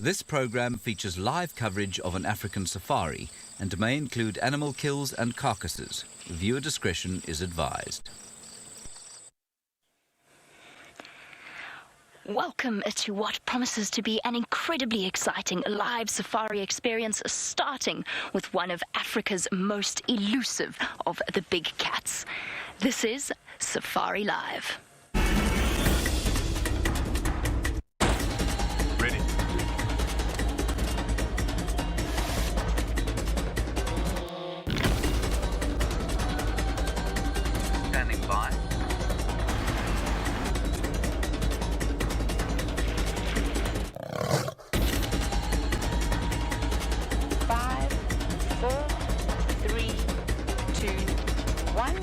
This program features live coverage of an African safari and may include animal kills and carcasses. Viewer discretion is advised. Welcome to what promises to be an incredibly exciting live safari experience, starting with one of Africa's most elusive of the big cats. This is Safari Live. Ready. Standing by. Five, four, three, two, one.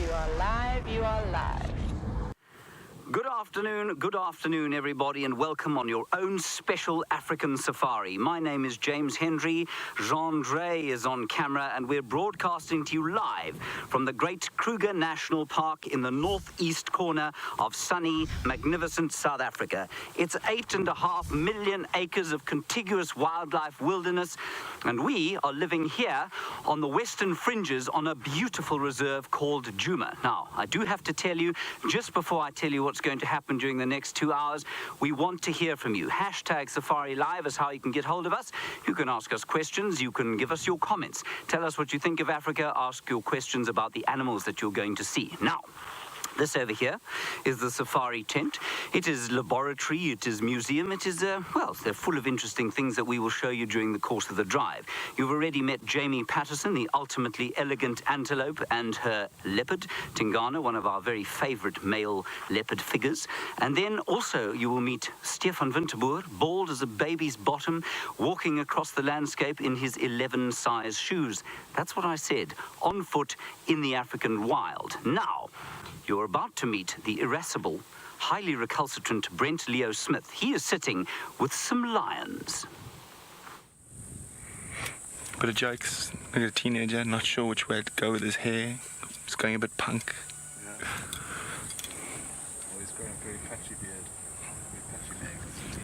You are live, you are live. Good afternoon, everybody, and welcome on your own special African safari. My name is James Hendry. Jean Drey is on camera, and we're broadcasting to you live from the Great Kruger National Park in the northeast corner of sunny, magnificent South Africa. It's 8.5 million acres of contiguous wildlife wilderness, and we are living here on the western fringes on a beautiful reserve called Djuma. Now, I do have to tell you, just before I tell you what's going to happen during the next 2 hours, we want to hear from you. Hashtag Safari Live is how you can get hold of us. You can ask us questions, you can give us your comments. Tell us what you think of Africa, ask your questions about the animals that you're going to see. Now, this over here is the safari tent. It is laboratory, it is museum, it is, well, they're full of interesting things that we will show you during the course of the drive. You've already met Jamie Patterson, the ultimately elegant antelope, and her leopard, Tingana, one of our very favorite male leopard figures. And then also you will meet Stefan Winterboer, bald as a baby's bottom, walking across the landscape in his 11-size shoes. That's what I said, on foot in the African wild. Now, you're about to meet the irascible, highly recalcitrant Brent Leo Smith. He is sitting with some lions. Bit of jokes. Look at a teenager, not sure which way to go with his hair. He's going a bit punk. Yeah. Well, he's got a very patchy beard, very patchy legs, as a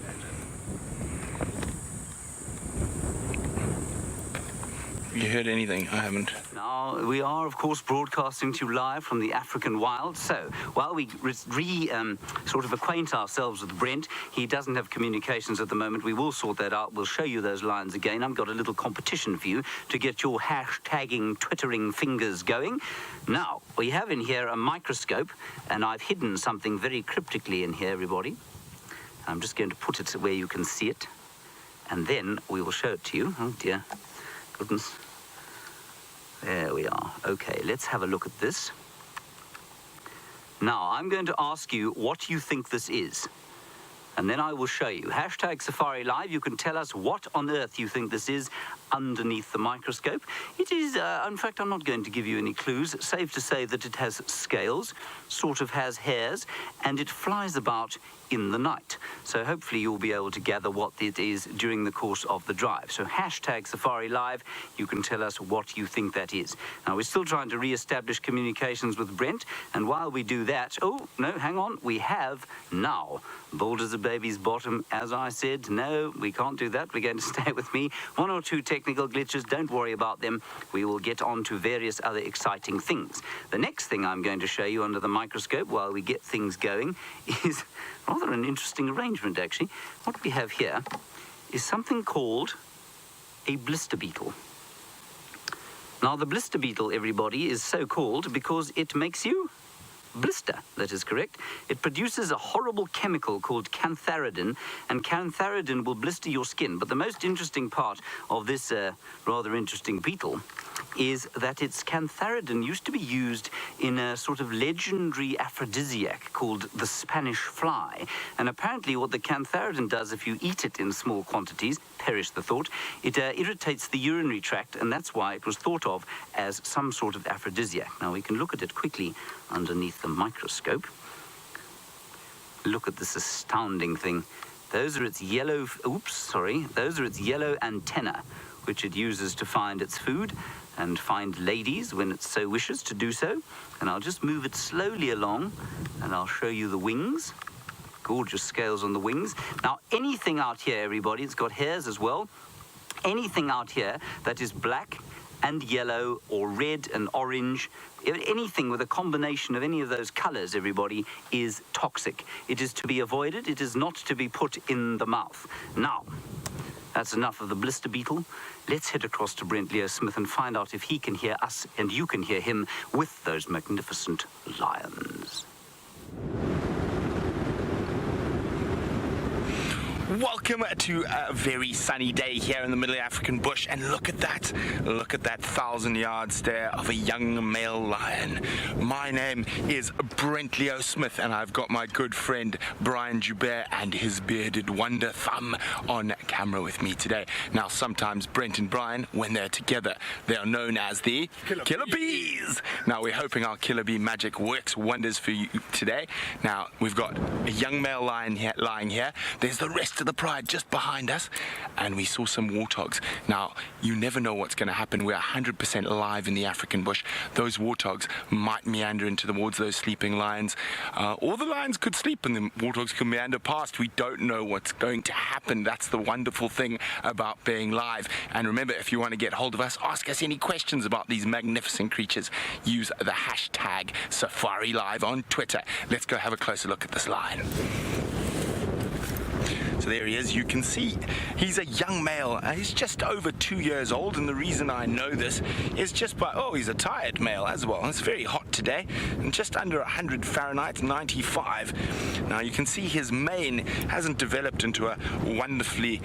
teenager. You heard anything? I haven't. Now, we are, of course, broadcasting to you live from the African wild. So, while we sort of acquaint ourselves with Brent, he doesn't have communications at the moment. We will sort that out. We'll show you those lions again. I've got a little competition for you to get your hashtagging, twittering fingers going. Now, we have in here a microscope, and I've hidden something very cryptically in here, everybody. I'm just going to put it where you can see it, and then we will show it to you. Oh, dear. Goodness. There we are. Okay, let's have a look at this. Now, I'm going to ask you what you think this is, and then I will show you. Hashtag Safari Live, you can tell us what on earth you think this is underneath the microscope. It is, in fact, I'm not going to give you any clues. Safe to say that it has scales, sort of has hairs, and it flies about in the night. So hopefully you'll be able to gather what it is during the course of the drive. So hashtag Safari Live, you can tell us what you think that is. Now, we're still trying to re-establish communications with Brent, and while we do that, oh, no, hang on, we have now. Bald as a baby's bottom, as I said. No, we can't do that. We're going to stay with me. One or two technical glitches, don't worry about them. We will get on to various other exciting things. The next thing I'm going to show you under the microscope while we get things going is rather an interesting arrangement, actually. What we have here is something called a blister beetle. Now, the blister beetle, everybody, is so called because it makes you blister. That is correct. It produces a horrible chemical called cantharidin, and cantharidin will blister your skin. But the most interesting part of this rather interesting beetle is that its cantharidin used to be used in a sort of legendary aphrodisiac called the Spanish fly. And apparently what the cantharidin does if you eat it in small quantities, perish the thought, it irritates the urinary tract, and that's why it was thought of as some sort of aphrodisiac. Now we can look at it quickly underneath the microscope. Look at this astounding thing. Those are its yellow, those are its yellow antennae, which it uses to find its food and find ladies when it so wishes to do so. And I'll just move it slowly along, and I'll show you the wings. gorgeous scales on the wings. Now, anything out here, everybody, it's got hairs as well. Anything out here that is black and yellow or red and orange, anything with a combination of any of those colors, everybody, is toxic. It is to be avoided. It is not to be put in the mouth. Now, that's enough of the blister beetle. Let's head across to Brent Leo Smith and find out if he can hear us and you can hear him with those magnificent lions. Welcome to a very sunny day here in the middle African bush, and look at that 1,000-yard stare of a young male lion. My name is Brent Leo Smith, and I've got my good friend Brian Joubert and his bearded wonder thumb on camera with me today. Now, sometimes Brent and Brian, when they're together, they are known as the Killer Bees. Now, we're hoping our Killer Bee magic works wonders for you today. Now, we've got a young male lion here, lying here. There's the rest of the pride just behind us, and we saw some warthogs. Now, you never know what's going to happen. We're 100% live in the African bush. Those warthogs might meander towards those sleeping lions, or the lions could sleep and the warthogs could meander past. We don't know what's going to happen. That's the wonderful thing about being live. And remember, if you want to get hold of us, ask us any questions about these magnificent creatures. Use the hashtag #SafariLive on Twitter. Let's go have a closer look at this lion. So there he is. You can see he's a young male. He's just over 2 years old, and the reason I know this is just by, he's a tired male as well. It's very hot today, and just under 100 Fahrenheit, 95. Now you can see his mane hasn't developed into a wonderfully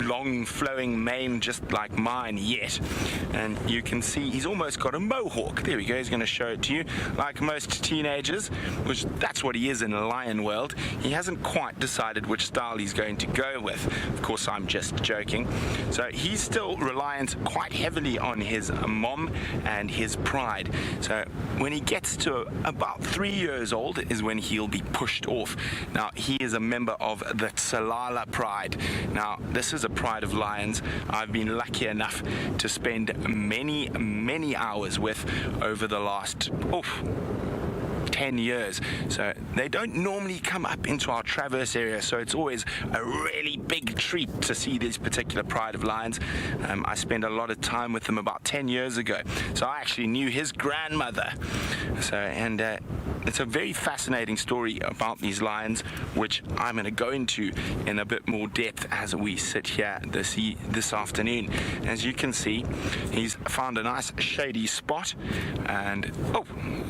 long flowing mane just like mine yet. And you can see he's almost got a mohawk. There we go. He's going to show it to you. Like most teenagers, which that's what he is in the lion world, he hasn't quite decided which style he's going to go with. Of course, I'm just joking. So he's still reliant quite heavily on his mom and his pride. So when he gets to about 3 years old is when he'll be pushed off. Now, he is a member of the Tsalala pride. Now, this is a pride of lions I've been lucky enough to spend many hours with over the last 10 years. So they don't normally come up into our traverse area, so it's always a really big treat to see this particular pride of lions. I spent a lot of time with them about 10 years ago, so I actually knew his grandmother. So, and it's a very fascinating story about these lions, which I'm going to go into in a bit more depth as we sit here this afternoon. As you can see, he's found a nice shady spot, and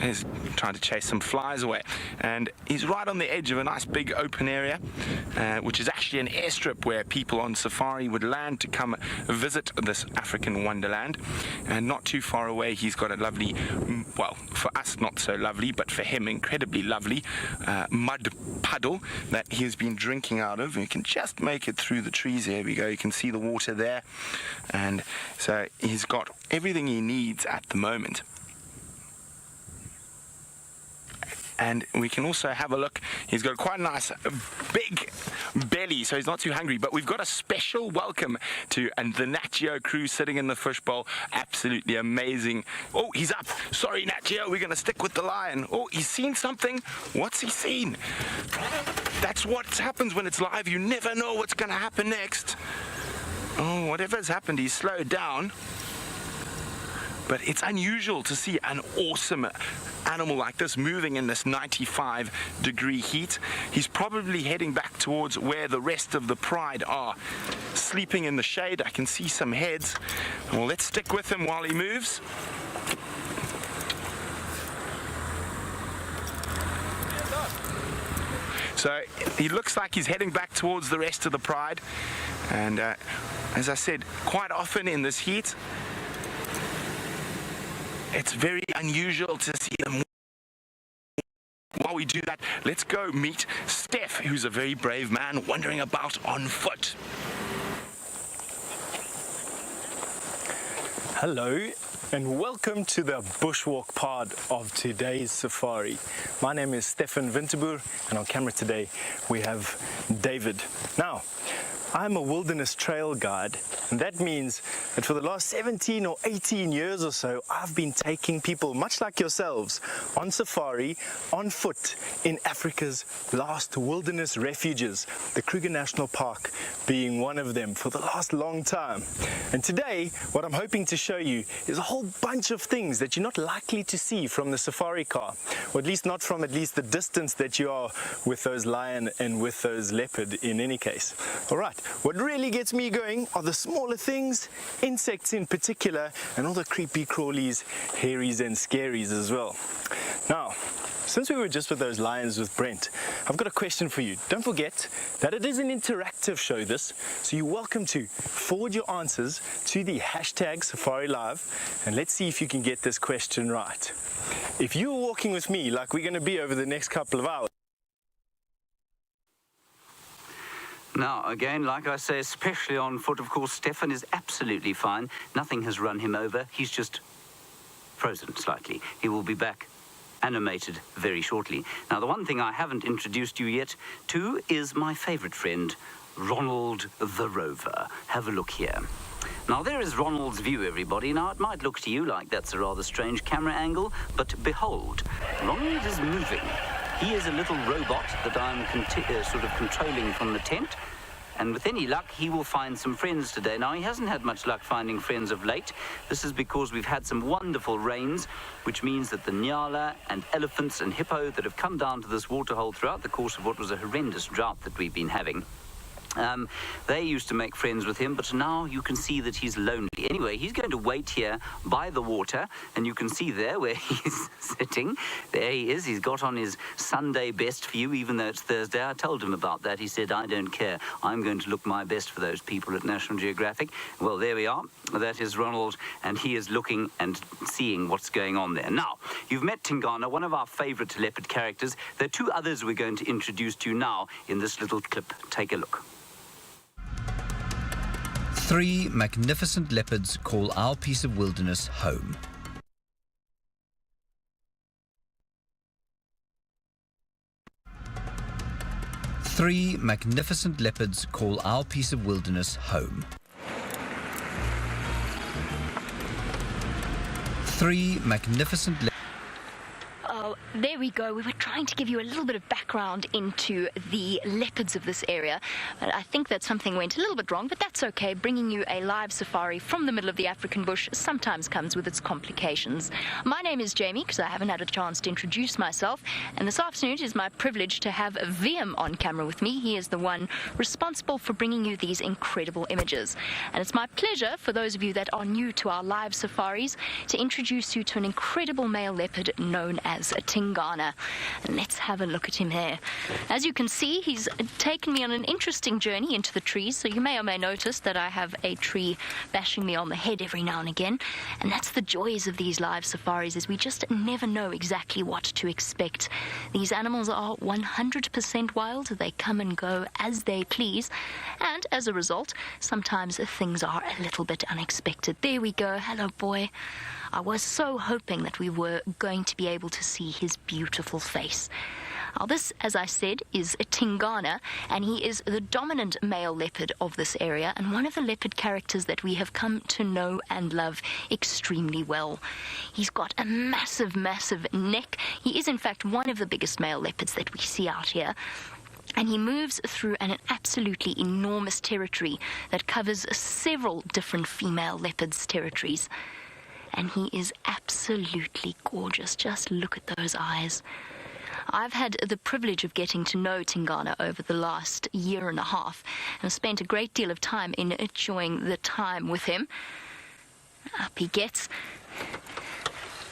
he's trying to chase some flies away, and he's right on the edge of a nice big open area, which is actually an airstrip where people on safari would land to come visit this African wonderland. And not too far away, he's got a lovely, well, for us not so lovely, but for him incredibly lovely mud puddle that he's been drinking out of. You can just make it through the trees. There we go. You can see the water there, and so he's got everything he needs at the moment. And we can also have a look. He's got quite a nice big belly, so he's not too hungry. But we've got a special welcome to the Nat Geo crew sitting in the fishbowl. Absolutely amazing. Oh, he's up. Sorry, Nat Geo, we're going to stick with the lion. Oh, he's seen something. What's he seen? That's what happens when it's live. You never know what's going to happen next. Oh, whatever's happened, he's slowed down. But it's unusual to see an awesome animal like this moving in this 95-degree heat. He's probably heading back towards where the rest of the pride are, sleeping in the shade. I can see some heads. Well, let's stick with him while he moves. So he looks like he's heading back towards the rest of the pride. And as I said, quite often in this heat, it's very unusual to see them. While we do that, let's go meet Steph, who's a very brave man wandering about on foot. Hello and welcome to the bushwalk part of today's safari. My name is Stefan Winterboer, and on camera today we have David. Now, I'm a wilderness trail guide, and that means that for the last 17 or 18 years or so, I've been taking people, much like yourselves, on safari, on foot, in Africa's last wilderness refuges, the Kruger National Park being one of them for the last long time. And today, what I'm hoping to show you is a whole bunch of things that you're not likely to see from the safari car, or at least not from at least the distance that you are with those lion and with those leopard in any case. All right, what really gets me going are the smaller things, insects in particular, and all the creepy crawlies, hairies and scaries as well. Now, since we were just with those lions with Brent, I've got a question for you. Don't forget that it is an interactive show, this, so you're welcome to forward your answers to the hashtag Safari Live, and let's see if you can get this question right. If you're walking with me like we're going to be over the next couple of hours, Now, again, like I say, especially on foot, of course, Stefan is absolutely fine. Nothing has run him over. He's just frozen slightly. He will be back animated very shortly. Now, the one thing I haven't introduced you yet to is my favourite friend, Ronald the Rover. Have a look here. Now, there is Ronald's view, everybody. Now, it might look to you like that's a rather strange camera angle, but behold, Ronald is moving. He is a little robot that I'm sort of controlling from the tent, and with any luck, he will find some friends today. Now, he hasn't had much luck finding friends of late. This is because we've had some wonderful rains, which means that the nyala and elephants and hippo that have come down to this waterhole throughout the course of what was a horrendous drought that we've been having, they used to make friends with him, but now you can see that he's lonely. Anyway, he's going to wait here by the water, and you can see there where he's sitting. There he is. He's got on his Sunday best for you, even though it's Thursday. I told him about that. He said, I don't care. I'm going to look my best for those people at National Geographic. Well, there we are. That is Ronald, and he is looking and seeing what's going on there. Now, you've met Tingana, one of our favourite leopard characters. There are two others we're going to introduce to you now in this little clip. Take a look. 3 magnificent leopards call our piece of wilderness home. Three magnificent leopards call our piece of wilderness home. 3 magnificent leopards. Oh, there we go. We were trying to give you a little bit of background into the leopards of this area. But I think that something went a little bit wrong, but that's okay. Bringing you a live safari from the middle of the African bush sometimes comes with its complications. My name is Jamie, because I haven't had a chance to introduce myself. And this afternoon it is my privilege to have VM on camera with me. He is the one responsible for bringing you these incredible images. And it's my pleasure, for those of you that are new to our live safaris, to introduce you to an incredible male leopard known as a Tingana. And let's have a look at him here. As you can see, he's taken me on an interesting journey into the trees, so you may or may notice that I have a tree bashing me on the head every now and again. And that's the joys of these live safaris, is we just never know exactly what to expect. These animals are 100% wild. They come and go as they please, and as a result, sometimes things are a little bit unexpected. There we go. Hello, boy. I was so hoping that we were going to be able to see his beautiful face. Now, this, as I said, is a Tingana, and he is the dominant male leopard of this area, and one of the leopard characters that we have come to know and love extremely well. He's got a massive, massive neck. He is, in fact, one of the biggest male leopards that we see out here. And he moves through an absolutely enormous territory that covers several different female leopards' territories. And he is absolutely gorgeous. Just look at those eyes. I've had the privilege of getting to know Tingana over the last year and a half, and I've spent a great deal of time in enjoying the time with him. Up he gets.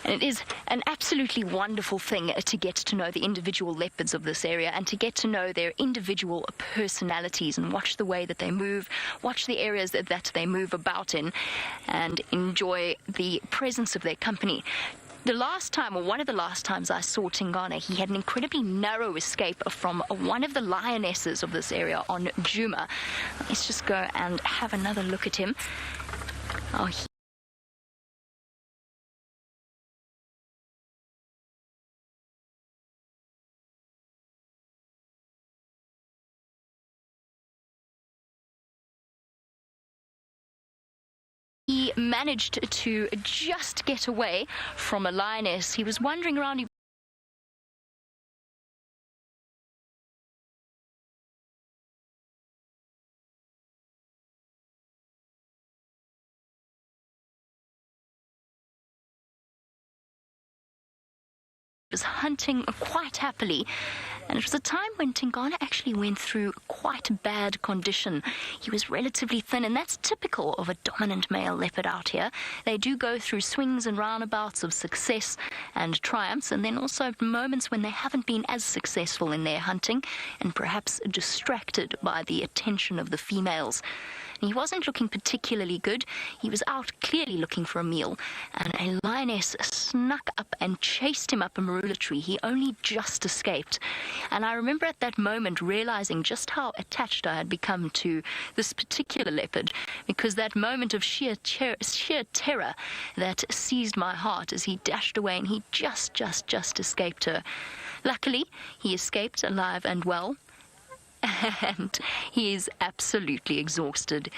And it is an absolutely wonderful thing to get to know the individual leopards of this area, and to get to know their individual personalities and watch the way that they move, watch the areas that they move about in, and enjoy the presence of their company. The last time, or one of the last times I saw Tingana, he had an incredibly narrow escape from one of the lionesses of this area on Juma. Let's just go and have another look at him. Oh, managed to just get away from a lioness. He was wandering around. He was hunting quite happily, and it was a time when Tingana actually went through quite a bad condition. He was relatively thin, and that's typical of a dominant male leopard out here. They do go through swings and roundabouts of success and triumphs, and then also moments when they haven't been as successful in their hunting and perhaps distracted by the attention of the females. He wasn't looking particularly good. He was out clearly looking for a meal, and a lioness snuck up and chased him up a marula tree. He only just escaped. And I remember at that moment realizing just how attached I had become to this particular leopard, because that moment of sheer terror that seized my heart as he dashed away, and he just escaped her. Luckily, he escaped alive and well. And he is absolutely exhausted.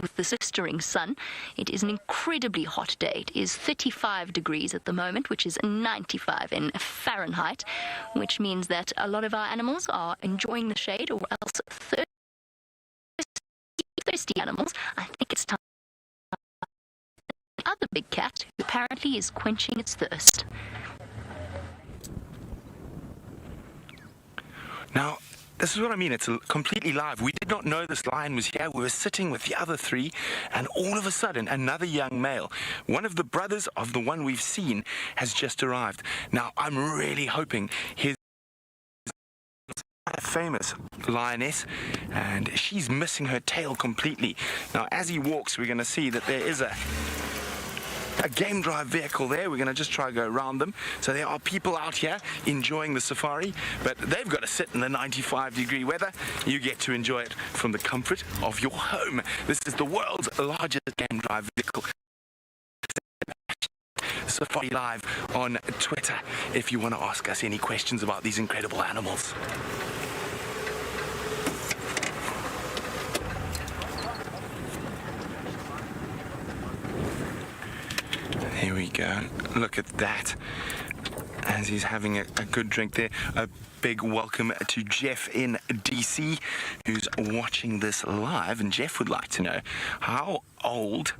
With the sistering sun, it is an incredibly hot day. It is 35 degrees at the moment, which is 95 in Fahrenheit, which means that a lot of our animals are enjoying the shade, or else thirsty animals. I think it's time for the other big cat, who apparently is quenching its thirst. Now, this is what I mean. It's completely live. We did not know this lion was here. We were sitting with the other three, and all of a sudden, another young male, one of the brothers of the one we've seen, has just arrived. Now, I'm really hoping his famous lioness, and she's missing her tail completely. Now, as he walks, we're going to see that there is a game drive vehicle there. We're going to just try to go around them. So there are people out here enjoying the safari, but they've got to sit in the 95-degree weather. You get to enjoy it from the comfort of your home. This is the world's largest game drive vehicle. Safari Live on Twitter if you want to ask us any questions about these incredible animals. Here we go. Look at that. As he's having a good drink there. A big welcome to Jeff in DC, who's watching this live. And Jeff would like to know, how old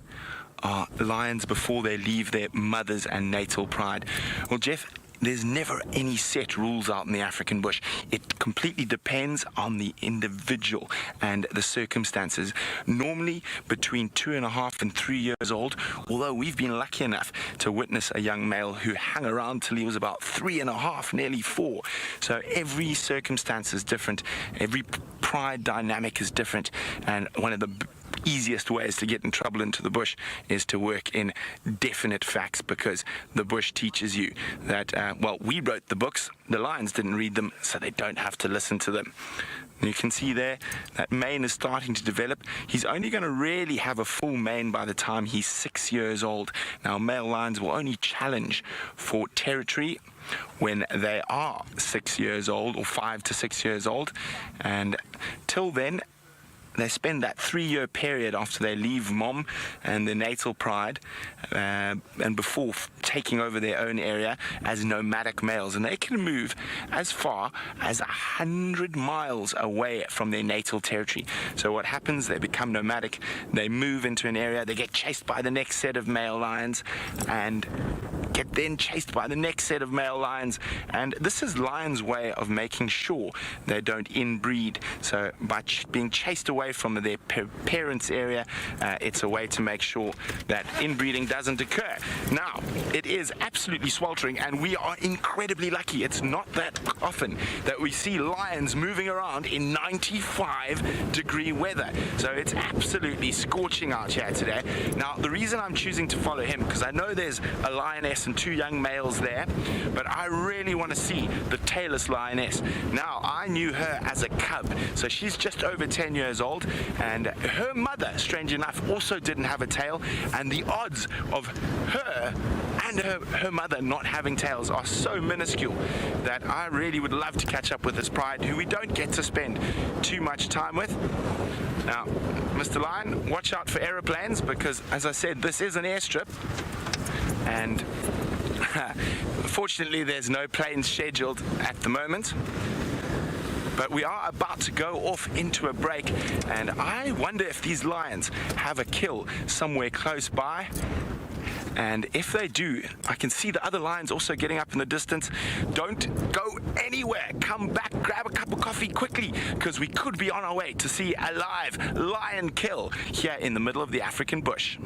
are lions before they leave their mothers and natal pride? Well, Jeff, there's never any set rules out in the African bush. It completely depends on the individual and the circumstances. Normally between 2.5 and 3 years old, although we've been lucky enough to witness a young male who hung around till he was about 3.5, nearly 4. So every circumstance is different. Every pride dynamic is different. And one of the easiest ways to get in trouble into the bush is to work in definite facts, because the bush teaches you that, well, we wrote the books, the lions didn't read them, so they don't have to listen to them. And you can see there that mane is starting to develop. He's only going to really have a full mane by the time he's 6 years old. Now, male lions will only challenge for territory when they are 6 years old, or 5 to 6 years old, and till then they spend that 3-year period after they leave mom and their natal pride and before taking over their own area as nomadic males, and they can move as far as 100 miles away from their natal territory. So what happens, they become nomadic, they move into an area, they get chased by the next set of male lions and get then chased by the next set of male lions, and this is lions' way of making sure they don't inbreed. So by being chased away from their parents' area, it's a way to make sure that inbreeding doesn't occur. Now, it is absolutely sweltering, and we are incredibly lucky. It's not that often that we see lions moving around in 95-degree weather. So it's absolutely scorching out here today. Now, the reason I'm choosing to follow him, because I know there's a lioness and 2 young males there, but I really want to see the tailless lioness. Now, I knew her as a cub, so she's just over 10 years old, and her mother, strange enough, also didn't have a tail, and the odds of her and her mother not having tails are so minuscule that I really would love to catch up with this pride, who we don't get to spend too much time with. Now, Mr. Lion, watch out for aeroplanes because, as I said, this is an airstrip. And fortunately, there's no planes scheduled at the moment. But we are about to go off into a break, and I wonder if these lions have a kill somewhere close by. And if they do, I can see the other lions also getting up in the distance. Don't go anywhere. Come back, grab a cup of coffee quickly, because we could be on our way to see a live lion kill here in the middle of the African bush.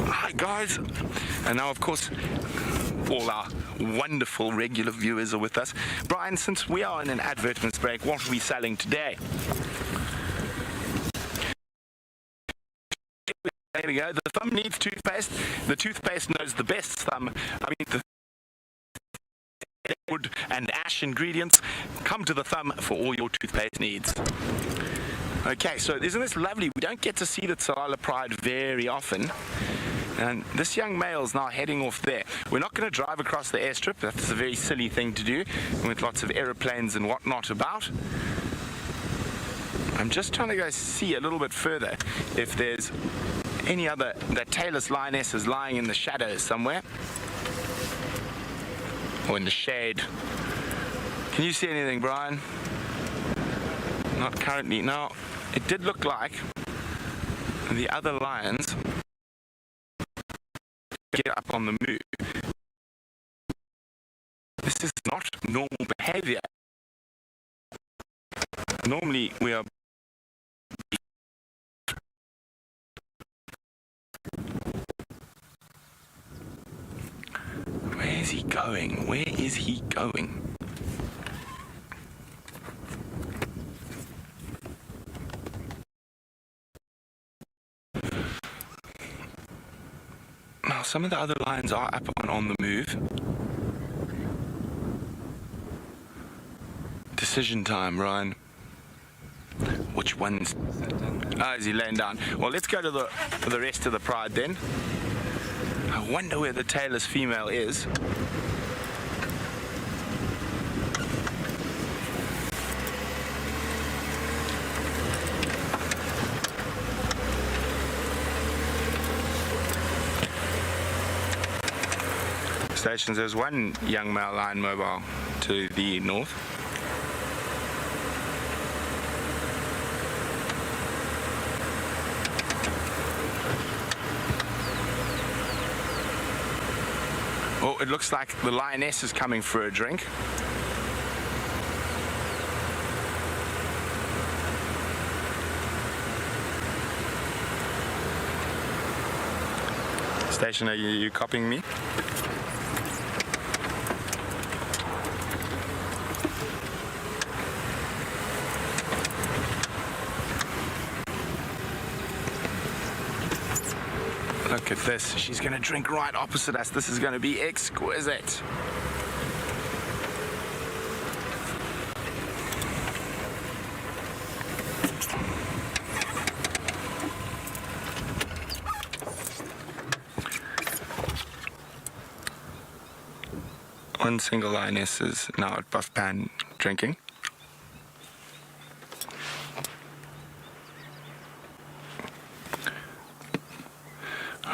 Hi guys, and now of course all our wonderful regular viewers are with us. Brian, since we are in an advertisement break, what are we selling today? There we go. The thumb needs toothpaste. The toothpaste knows the best thumb. I mean, the wood and ash ingredients come to the thumb for all your toothpaste needs. Okay, so isn't this lovely? We don't get to see the Tsalala Pride very often. And this young male's now heading off there. We're not going to drive across the airstrip. That's a very silly thing to do with lots of aeroplanes and whatnot about. I'm just trying to go see a little bit further if there's any other, that tailless lioness is lying in the shadows somewhere. Or in the shade. Can you see anything, Brian? Not currently. Now, it did look like the other lions get up on the move. This is not normal behavior. Normally we are Where is he going? Where is he going? Now, some of the other lions are up on the move. Decision time, Ryan. Which one's... Oh, is he laying down? Well, let's go to the rest of the pride then. I wonder where the tailless female is. Stations, there's one young male lion mobile to the north. Oh, it looks like the lioness is coming for a drink. Station, are you copying me? Look at this. She's going to drink right opposite us. This is going to be exquisite. One single lioness is now at Buff Pan drinking.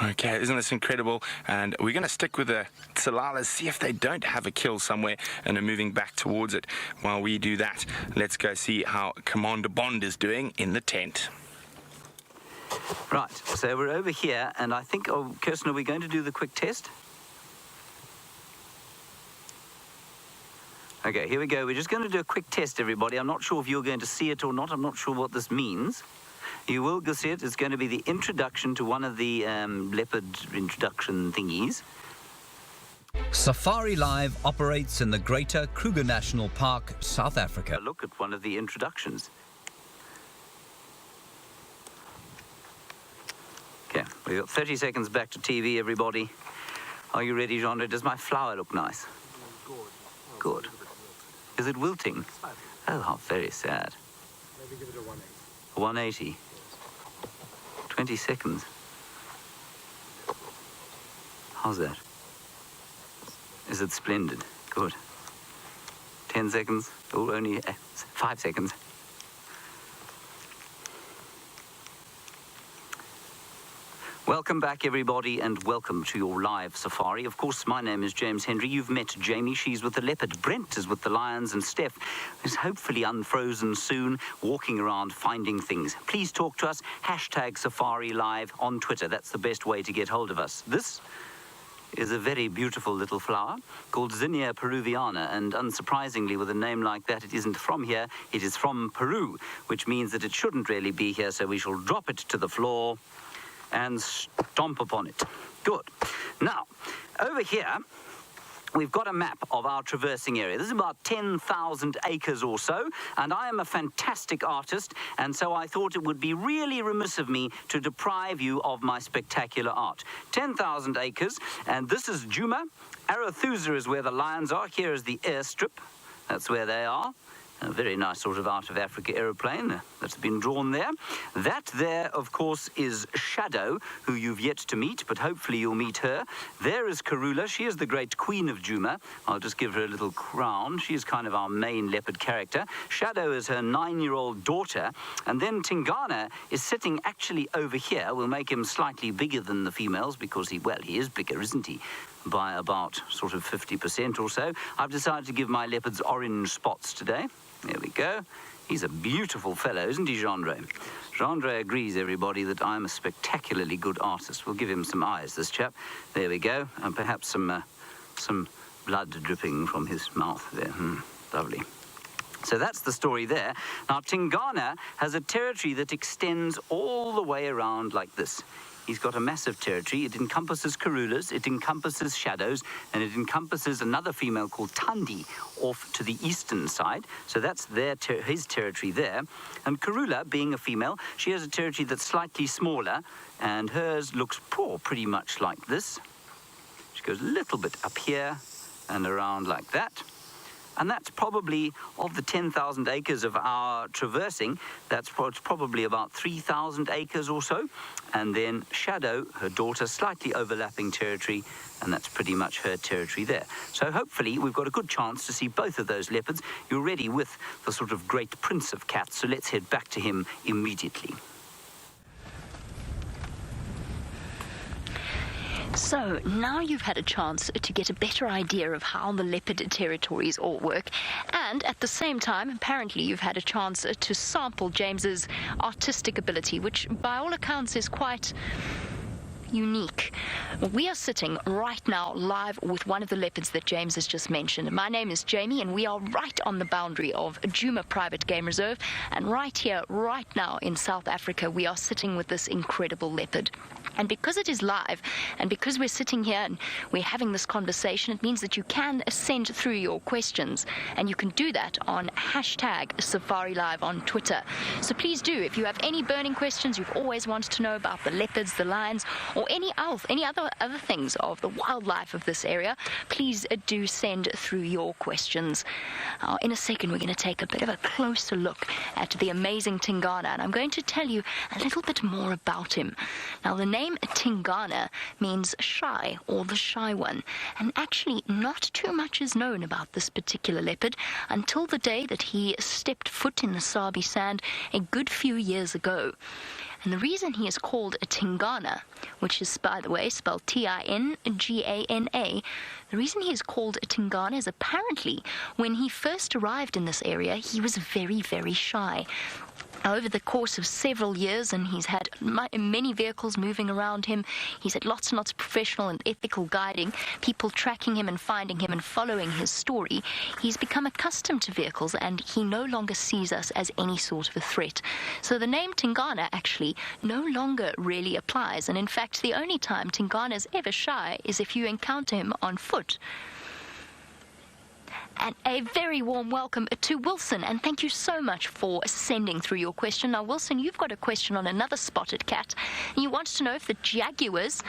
Okay, isn't this incredible? And we're going to stick with the Tsalalas, see if they don't have a kill somewhere and are moving back towards it. While we do that, let's go see how Commander Bond is doing in the tent. Right, so we're over here, and I think, oh, Kirsten, are we going to do the quick test? Okay, here we go. We're just going to do a quick test, everybody. I'm not sure if you're going to see it or not. I'm not sure what this means. You will go see it. It's going to be the introduction to one of the leopard introduction thingies. Safari Live operates in the Greater Kruger National Park, South Africa. Look at one of the introductions. Okay, we've got 30 seconds back to TV, everybody. Are you ready, Jean? Does my flower look nice? Good. Is it wilting? Oh, how very sad. Maybe give it a 180. 180. 20 seconds. How's that? Is it splendid? Good. 10 seconds. Oh, only 5 seconds. Welcome back, everybody, and welcome to your live safari. Of course, my name is James Hendry. You've met Jamie. She's with the leopard. Brent is with the lions, and Steph is hopefully unfrozen soon, walking around finding things. Please talk to us. #SafariLive on Twitter. That's the best way to get hold of us. This is a very beautiful little flower called Zinnia peruviana, and unsurprisingly, with a name like that, it isn't from here. It is from Peru, which means that it shouldn't really be here, so we shall drop it to the floor and stomp upon it. Good. Now, over here, we've got a map of our traversing area. This is about 10,000 acres or so, and I am a fantastic artist, and so I thought it would be really remiss of me to deprive you of my spectacular art. 10,000 acres, and this is Djuma. Arathusa is where the lions are. Here is the airstrip. That's where they are. A very nice sort of out of Africa aeroplane that's been drawn there. That there, of course, is Shadow, who you've yet to meet, but hopefully you'll meet her. There is Karula. She is the great queen of Djuma. I'll just give her a little crown. She is kind of our main leopard character. Shadow is her 9-year-old daughter. And then Tingana is sitting actually over here. We'll make him slightly bigger than the females because he is bigger, isn't he? By about sort of 50% or so. I've decided to give my leopards orange spots today. There we go. He's a beautiful fellow, isn't he, Gendre? Gendre agrees, everybody, that I'm a spectacularly good artist. We'll give him some eyes, this chap. There we go. And perhaps some blood dripping from his mouth there. Lovely. So that's the story there. Now, Tingana has a territory that extends all the way around like this. He's got a massive territory. It encompasses Karulas, it encompasses Shadows, and it encompasses another female called Tandi off to the eastern side. So that's his territory there. And Karula, being a female, she has a territory that's slightly smaller, and hers looks pretty much like this. She goes a little bit up here and around like that. And that's probably, of the 10,000 acres of our traversing, that's probably about 3,000 acres or so. And then Shadow, her daughter, slightly overlapping territory, and that's pretty much her territory there. So hopefully we've got a good chance to see both of those leopards. You're ready with the sort of great prince of cats, so let's head back to him immediately. So now you've had a chance to get a better idea of how the leopard territories all work, and at the same time, apparently you've had a chance to sample James's artistic ability, which by all accounts is quite unique. We are sitting right now live with one of the leopards that James has just mentioned. My name is Jamie, and we are right on the boundary of Djuma Private Game Reserve, and right here, right now in South Africa, we are sitting with this incredible leopard. And because it is live, and because we're sitting here and we're having this conversation, it means that you can send through your questions, and you can do that on #SafariLive on Twitter. So please do, if you have any burning questions you've always wanted to know about the leopards, the lions, or any other things of the wildlife of this area, please do send through your questions. In a second, we're going to take a bit of a closer look at the amazing Tingana, and I'm going to tell you a little bit more about him. Now, the name Tingana means shy, or the shy one, and actually not too much is known about this particular leopard until the day that he stepped foot in the Sabi sand a good few years ago. And the reason he is called a Tingana, which is, by the way, spelled Tingana, the reason he is called a Tingana is apparently when he first arrived in this area, he was very, very shy. Over the course of several years, and he's had many vehicles moving around him, he's had lots and lots of professional and ethical guiding, people tracking him and finding him and following his story, he's become accustomed to vehicles, and he no longer sees us as any sort of a threat. So the name Tingana actually no longer really applies, and in fact the only time Tingana is ever shy is if you encounter him on foot. And a very warm welcome to Wilson, and thank you so much for sending through your question. Now, Wilson, you've got a question on another spotted cat, and you want to know if the jaguars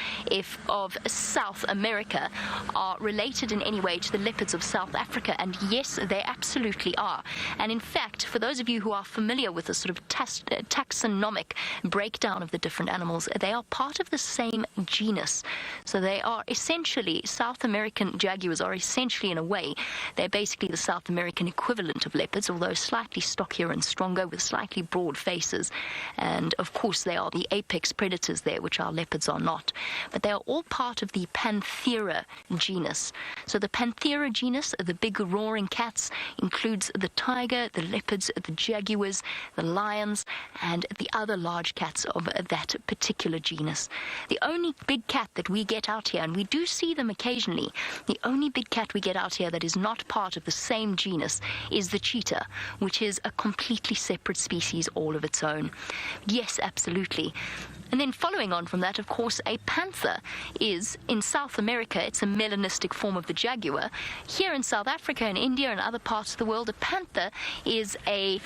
of South America are related in any way to the leopards of South Africa, and yes, they absolutely are. And in fact, for those of you who are familiar with the sort of taxonomic breakdown of the different animals, they are part of the same genus. So they are essentially, South American jaguars are essentially, in a way, they're basically the South American equivalent of leopards, although slightly stockier and stronger with slightly broad faces. And of course, they are the apex predators there, which our leopards are not. But they are all part of the Panthera genus. So the Panthera genus, the big roaring cats, includes the tiger, the leopards, the jaguars, the lions, and the other large cats of that particular genus. The only big cat that we get out here, and we do see them occasionally, the only big cat we get out here that is not part of the same genus is the cheetah, which is a completely separate species all of its own. Yes, absolutely. And then following on from that, of course, a panther is, in South America, it's a melanistic form of the jaguar. Here in South Africa and India and other parts of the world, a panther is a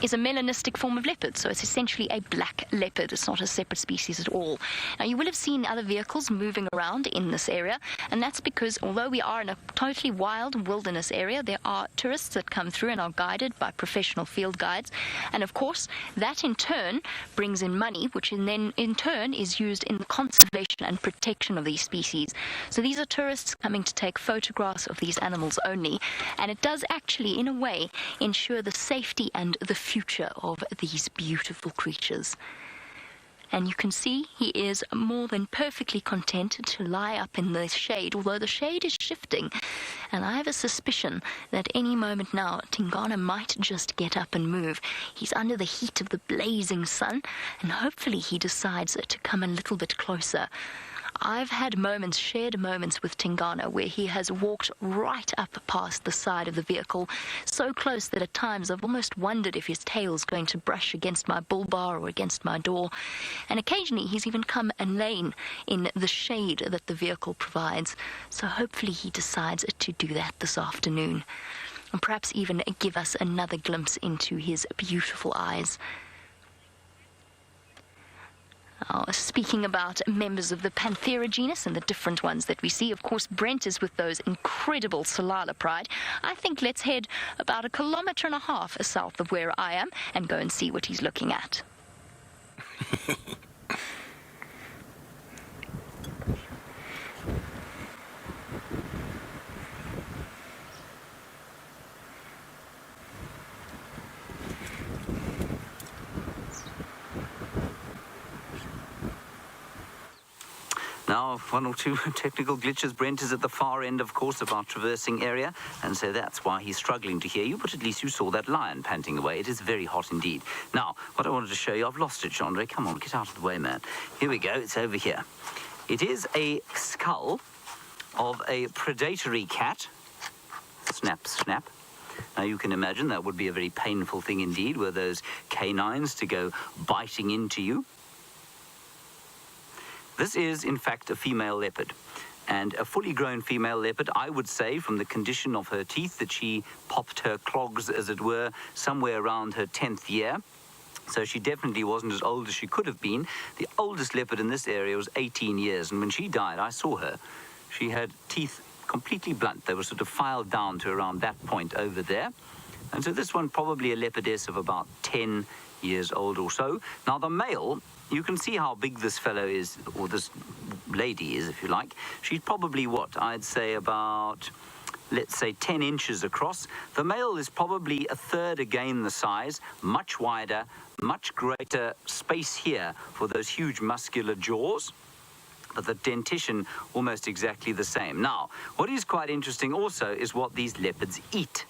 melanistic form of leopard, so it's essentially a black leopard. It's not a separate species at all. Now, you will have seen other vehicles moving around in this area, and that's because although we are in a totally wild wilderness area, there are tourists that come through and are guided by professional field guides, and of course, that in turn brings in money, which then in turn is used in the conservation and protection of these species. So these are tourists coming to take photographs of these animals only, and it does actually, in a way, ensure the safety and the future of these beautiful creatures. And you can see he is more than perfectly content to lie up in the shade, although the shade is shifting. And I have a suspicion that any moment now, Tingana might just get up and move. He's under the heat of the blazing sun, and hopefully he decides to come a little bit closer. I've had shared moments with Tingana where he has walked right up past the side of the vehicle, so close that at times I've almost wondered if his tail's going to brush against my bull bar or against my door. And occasionally he's even come and lain in the shade that the vehicle provides. So hopefully he decides to do that this afternoon, and perhaps even give us another glimpse into his beautiful eyes. Speaking about members of the Panthera genus and the different ones that we see, of course, Brent is with those incredible Salala pride. I think let's head about 1.5 kilometers south of where I am and go and see what he's looking at. Now, one or two technical glitches. Brent is at the far end, of course, of our traversing area, and so that's why he's struggling to hear you, but at least you saw that lion panting away. It is very hot indeed. Now, what I wanted to show you, I've lost it, Chandra. Come on, get out of the way, man. Here we go. It's over here. It is a skull of a predatory cat. Snap, snap. Now, you can imagine that would be a very painful thing indeed, were those canines to go biting into you. This is, in fact, a female leopard. And a fully grown female leopard, I would say, from the condition of her teeth, that she popped her clogs, as it were, somewhere around her 10th year. So she definitely wasn't as old as she could have been. The oldest leopard in this area was 18 years, and when she died, I saw her. She had teeth completely blunt. They were sort of filed down to around that point over there. And so this one, probably a leopardess of about 10 years old or so. Now, the male, you can see how big this fellow is, or this lady is, if you like. She's probably, what, I'd say about, let's say, 10 inches across. The male is probably a third again the size, much wider, much greater space here for those huge muscular jaws, but the dentition almost exactly the same. Now, what is quite interesting also is what these leopards eat.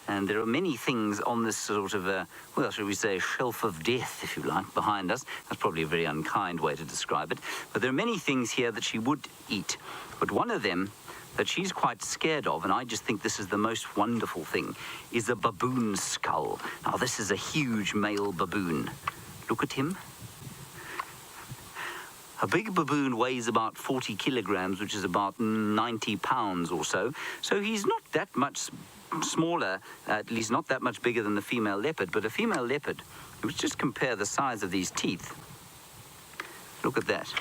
And there are many things on this sort of, well, shall we say, shelf of death, if you like, behind us. That's probably a very unkind way to describe it. But there are many things here that she would eat. But one of them that she's quite scared of, and I just think this is the most wonderful thing, is a baboon skull. Now, this is a huge male baboon. Look at him. A big baboon weighs about 40 kilograms, which is about 90 pounds or so. So he's not that much smaller, at least not that much bigger than the female leopard. But a female leopard, let's just compare the size of these teeth. Look at that.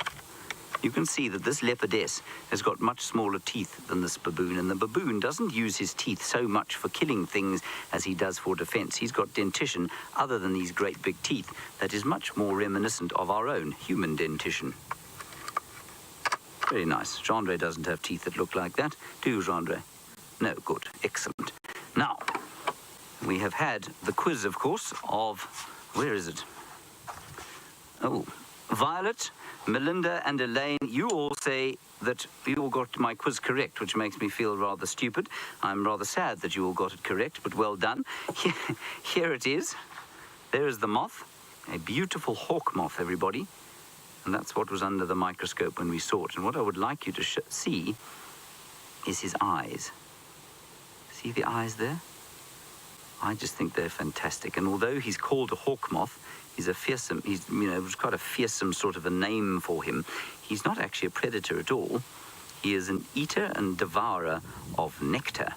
You can see that this leopardess has got much smaller teeth than this baboon, and the baboon doesn't use his teeth so much for killing things as he does for defense. He's got dentition, other than these great big teeth, that is much more reminiscent of our own human dentition. Very nice. Gendre doesn't have teeth that look like that. Do you, Gendre? No, good. Excellent. Now, we have had the quiz, of course, of... Where is it? Oh, Violet, Melinda and Elaine, you all say that you all got my quiz correct, which makes me feel rather stupid. I'm rather sad that you all got it correct, but well done. Here it is. There is the moth, a beautiful hawk moth, everybody. And that's what was under the microscope when we saw it. And what I would like you to see is his eyes. See the eyes there? I just think they're fantastic. And although he's called a hawk moth, he's quite a fearsome sort of a name for him. He's not actually a predator at all. He is an eater and devourer of nectar.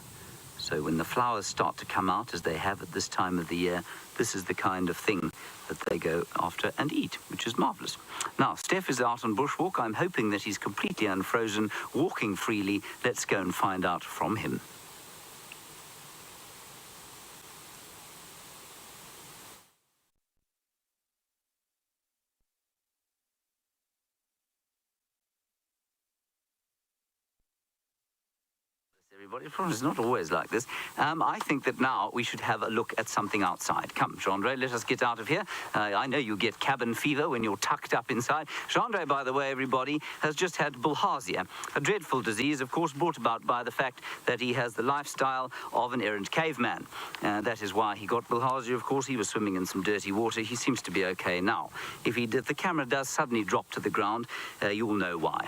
So when the flowers start to come out, as they have at this time of the year, this is the kind of thing that they go after and eat, which is marvelous. Now, Steph is out on bushwalk. I'm hoping that he's completely unfrozen, walking freely. Let's go and find out from him. Everybody, it's not always like this. I think that now we should have a look at something outside. Come, Gendre, let us get out of here. I know you get cabin fever when you're tucked up inside. Gendre, by the way, everybody, has just had bilharzia, a dreadful disease, of course, brought about by the fact that he has the lifestyle of an errant caveman. That is why he got bilharzia, of course. He was swimming in some dirty water. He seems to be okay now. If the camera does suddenly drop to the ground, you'll know why.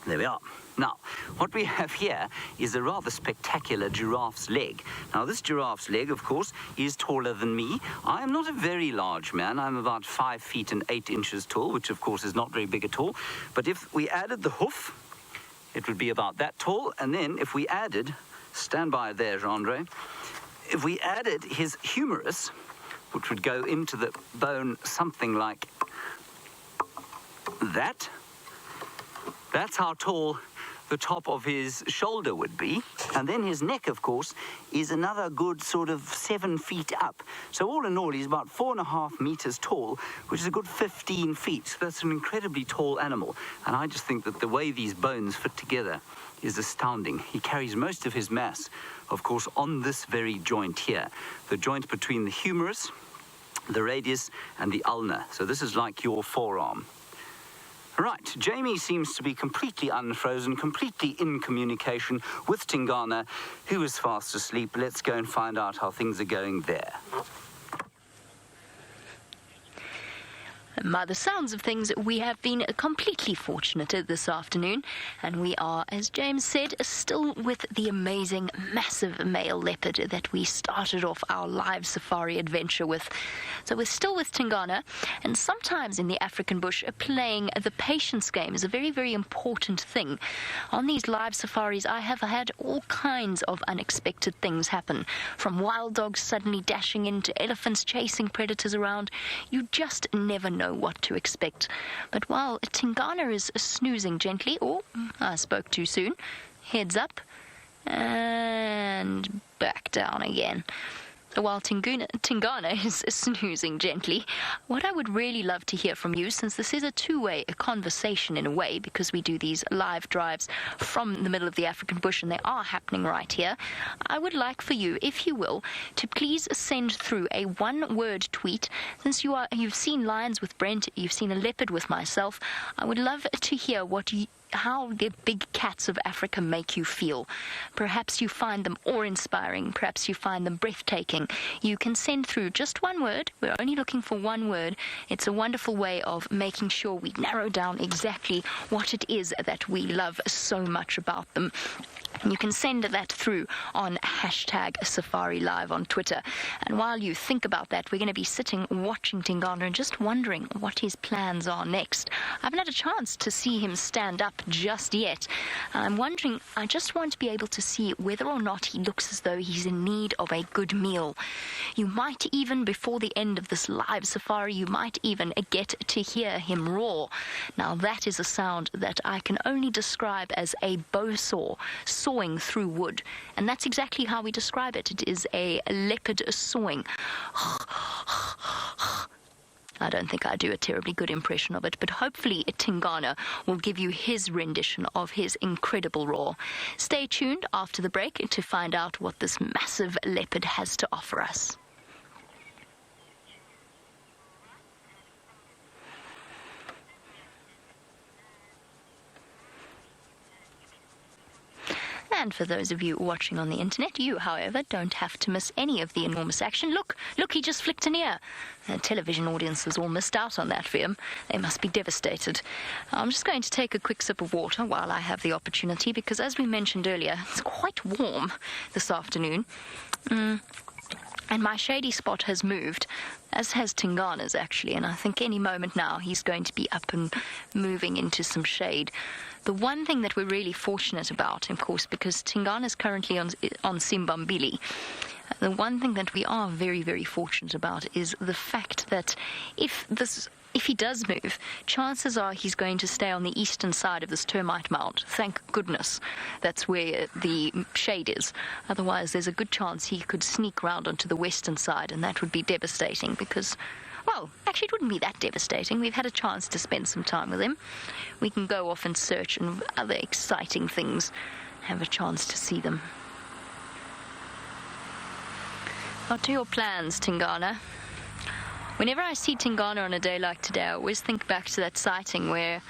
There we are. Now, what we have here is a rather spectacular giraffe's leg. Now, this giraffe's leg, of course, is taller than me. I am not a very large man. I'm about 5 feet and 8 inches tall, which, of course, is not very big at all. But if we added the hoof, it would be about that tall. And then if we added, stand by there, Gendre, if we added his humerus, which would go into the bone something like that, that's how tall the top of his shoulder would be. And then his neck, of course, is another good sort of 7 feet up. So all in all, he's about 4.5 meters tall, which is a good 15 feet. So that's an incredibly tall animal. And I just think that the way these bones fit together is astounding. He carries most of his mass, of course, on this very joint here, the joint between the humerus, the radius, and the ulna. So this is like your forearm. Right, Jamie seems to be completely unfrozen, completely in communication with Tingana, who is fast asleep. Let's go and find out how things are going there. By the sounds of things, we have been completely fortunate this afternoon, and we are, as James said, still with the amazing, massive male leopard that we started off our live safari adventure with. So we're still with Tingana, and sometimes in the African bush, playing the patience game is a very, very important thing. On these live safaris, I have had all kinds of unexpected things happen, from wild dogs suddenly dashing into elephants chasing predators around. You just never know what to expect. But while Tingana is snoozing gently, or I spoke too soon, heads up and back down again. While Tingana is snoozing gently, what I would really love to hear from you, since this is a two-way conversation in a way, because we do these live drives from the middle of the African bush and they are happening right here, I would like for you, if you will, to please send through a one-word tweet. Since you've seen lions with Brent, you've seen a leopard with myself, I would love to hear how the big cats of Africa make you feel. Perhaps you find them awe-inspiring. Perhaps you find them breathtaking. You can send through just one word. We're only looking for one word. It's a wonderful way of making sure we narrow down exactly what it is that we love so much about them. And you can send that through on hashtag Safari Live on Twitter. And while you think about that, we're going to be sitting watching Tingana and just wondering what his plans are next. I haven't had a chance to see him stand up just yet. I'm wondering, I just want to be able to see whether or not he looks as though he's in need of a good meal. You might even, before the end of this live safari, you might even get to hear him roar. Now that is a sound that I can only describe as a bow saw sawing through wood, and that's exactly how we describe it. It is a leopard sawing. I don't think I do a terribly good impression of it, but hopefully Tingana will give you his rendition of his incredible roar. Stay tuned after the break to find out what this massive leopard has to offer us. And for those of you watching on the internet, you, however, don't have to miss any of the enormous action. Look, he just flicked an ear. The television audiences all missed out on that for him. They must be devastated. I'm just going to take a quick sip of water while I have the opportunity, because as we mentioned earlier, it's quite warm this afternoon. And my shady spot has moved, as has Tingana's actually, and I think any moment now he's going to be up and moving into some shade. The one thing that we're really fortunate about, of course, because Tingana is currently on Simbambili, the one thing that we are very, very fortunate about is the fact that if he does move, chances are he's going to stay on the eastern side of this termite mound. Thank goodness that's where the shade is. Otherwise, there's a good chance he could sneak round onto the western side, and that would be devastating because, well, actually it wouldn't be that devastating. We've had a chance to spend some time with him. We can go off and search and other exciting things, have a chance to see them. What are your plans, Tingana? Whenever I see Tingana on a day like today, I always think back to that sighting where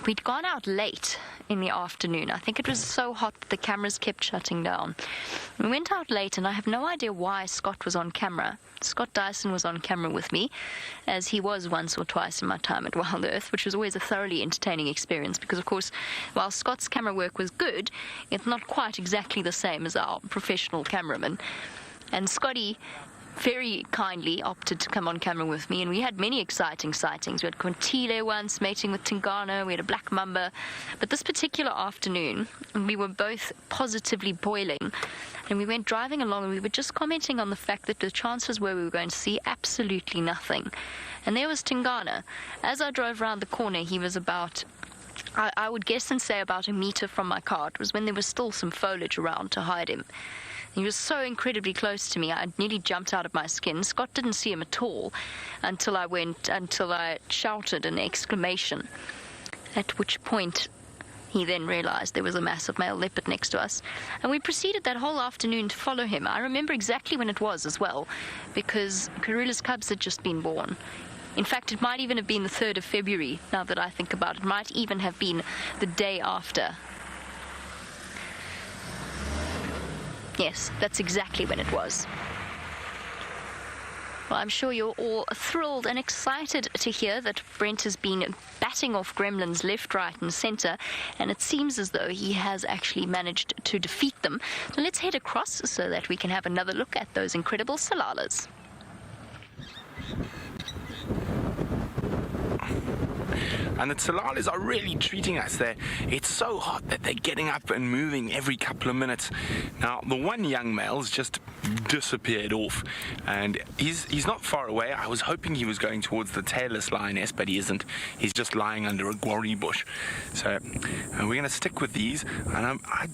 we'd gone out late in the afternoon. I think it was so hot that the cameras kept shutting down. We went out late, and I have no idea why Scott was on camera. Scott Dyson was on camera with me, as he was once or twice in my time at Wild Earth, which was always a thoroughly entertaining experience because, of course, while Scott's camera work was good, it's not quite exactly the same as our professional cameraman. And Scotty very kindly opted to come on camera with me, and we had many exciting sightings. We had Quintile once mating with Tingana, we had a black mamba, but this particular afternoon we were both positively boiling, and we went driving along and we were just commenting on the fact that the chances were we were going to see absolutely nothing. And there was Tingana. As I drove around the corner, he was about, I would guess and say, about a meter from my car. It was when there was still some foliage around to hide him. He was so incredibly close to me, I nearly jumped out of my skin. Scott didn't see him at all until I shouted an exclamation, at which point he then realized there was a massive male leopard next to us. And we proceeded that whole afternoon to follow him. I remember exactly when it was as well, because Karula's cubs had just been born. In fact, it might even have been the 3rd of February, now that I think about it. It might even have been the day after. Yes, that's exactly when it was. Well, I'm sure you're all thrilled and excited to hear that Brent has been batting off gremlins left, right and centre, and it seems as though he has actually managed to defeat them. So let's head across so that we can have another look at those incredible salalas. And the talalas are really treating us there. It's so hot that they're getting up and moving every couple of minutes. Now, the one young male's just disappeared off, and he's not far away. I was hoping he was going towards the tailless lioness, but he isn't. He's just lying under a guarri bush. So we're going to stick with these, and I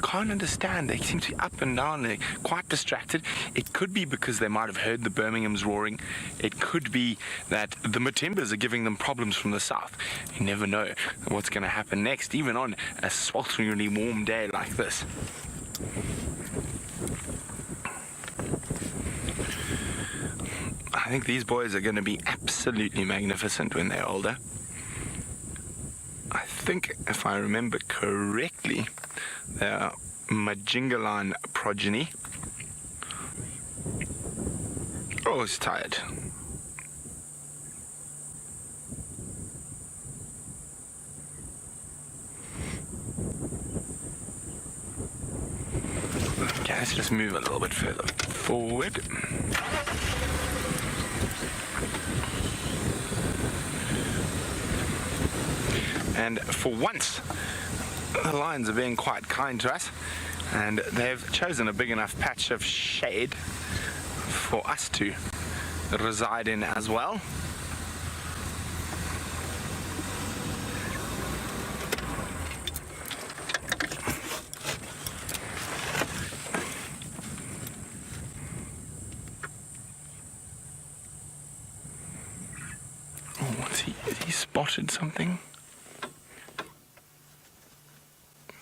can't understand. They seem to be up and down. They're quite distracted. It could be because they might have heard the Birmingham's roaring. It could be that the Matimbas are giving them problems from the south. You never know what's going to happen next, even on a swelteringly warm day like this. I think these boys are going to be absolutely magnificent when they're older. I think, if I remember correctly, they are Majingalan progeny. Oh, he's tired. let's just move a little bit further forward. And for once, the lions are being quite kind to us, and they've chosen a big enough patch of shade for us to reside in as well. Oh, what's he? Has he spotted something?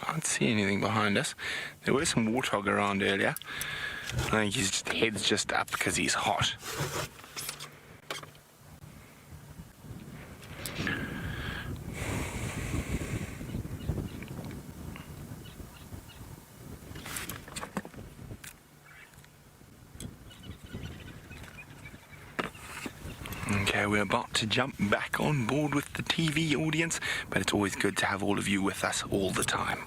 Can't see anything behind us. There were some warthog around earlier. I think his head's just up because he's hot. Okay, we're about to jump back on board with the TV audience, but it's always good to have all of you with us all the time.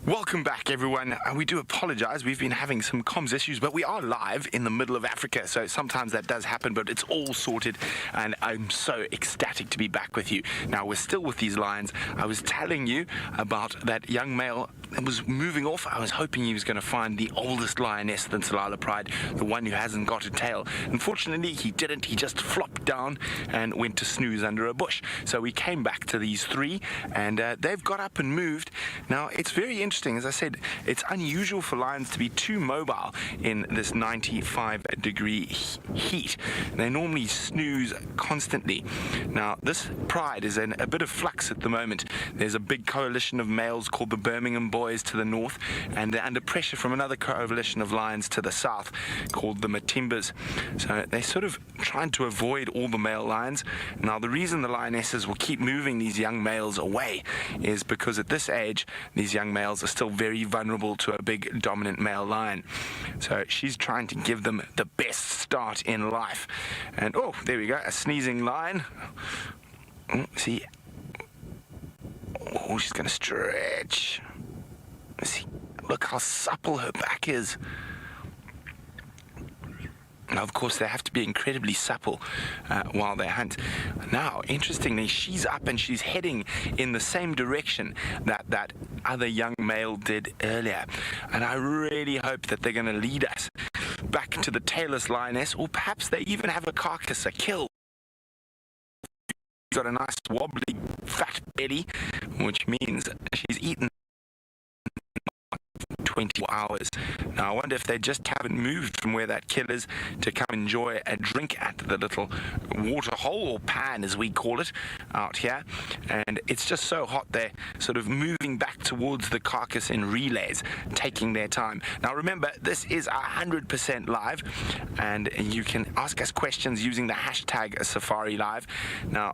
Welcome back, everyone. We do apologize. We've been having some comms issues, but we are live in the middle of Africa, so sometimes that does happen, but it's all sorted, and I'm so ecstatic to be back with you. Now, we're still with these lions. I was telling you about that young male that was moving off. I was hoping he was going to find the oldest lioness than Salala Pride, the one who hasn't got a tail. Unfortunately, he didn't. He just flopped down and went to snooze under a bush. So we came back to these three, and they've got up and moved. Now, it's very interesting. As I said, it's unusual for lions to be too mobile in this 95-degree heat. They normally snooze constantly. Now, this pride is in a bit of flux at the moment. There's a big coalition of males called the Birmingham Boys to the north, and they're under pressure from another coalition of lions to the south called the Matimbas. So they're sort of trying to avoid all the male lions. Now, the reason the lionesses will keep moving these young males away is because at this age, these young males are still very vulnerable to a big dominant male lion. So she's trying to give them the best start in life. And oh, there we go, a sneezing lion. Oh, see, oh, she's going to stretch. See, look how supple her back is. Now, of course, they have to be incredibly supple while they hunt. Now, interestingly, she's up and she's heading in the same direction that other young male did earlier. And I really hope that they're going to lead us back to the tailless lioness, or perhaps they even have a carcass, a kill. She's got a nice wobbly fat belly, which means she's eaten 24 hours. Now, I wonder if they just haven't moved from where that kill is to come enjoy a drink at the little water hole, or pan as we call it out here. And it's just so hot, they're sort of moving back towards the carcass in relays, taking their time. Now, remember, this is 100% live, and you can ask us questions using the hashtag Safari Live. Now,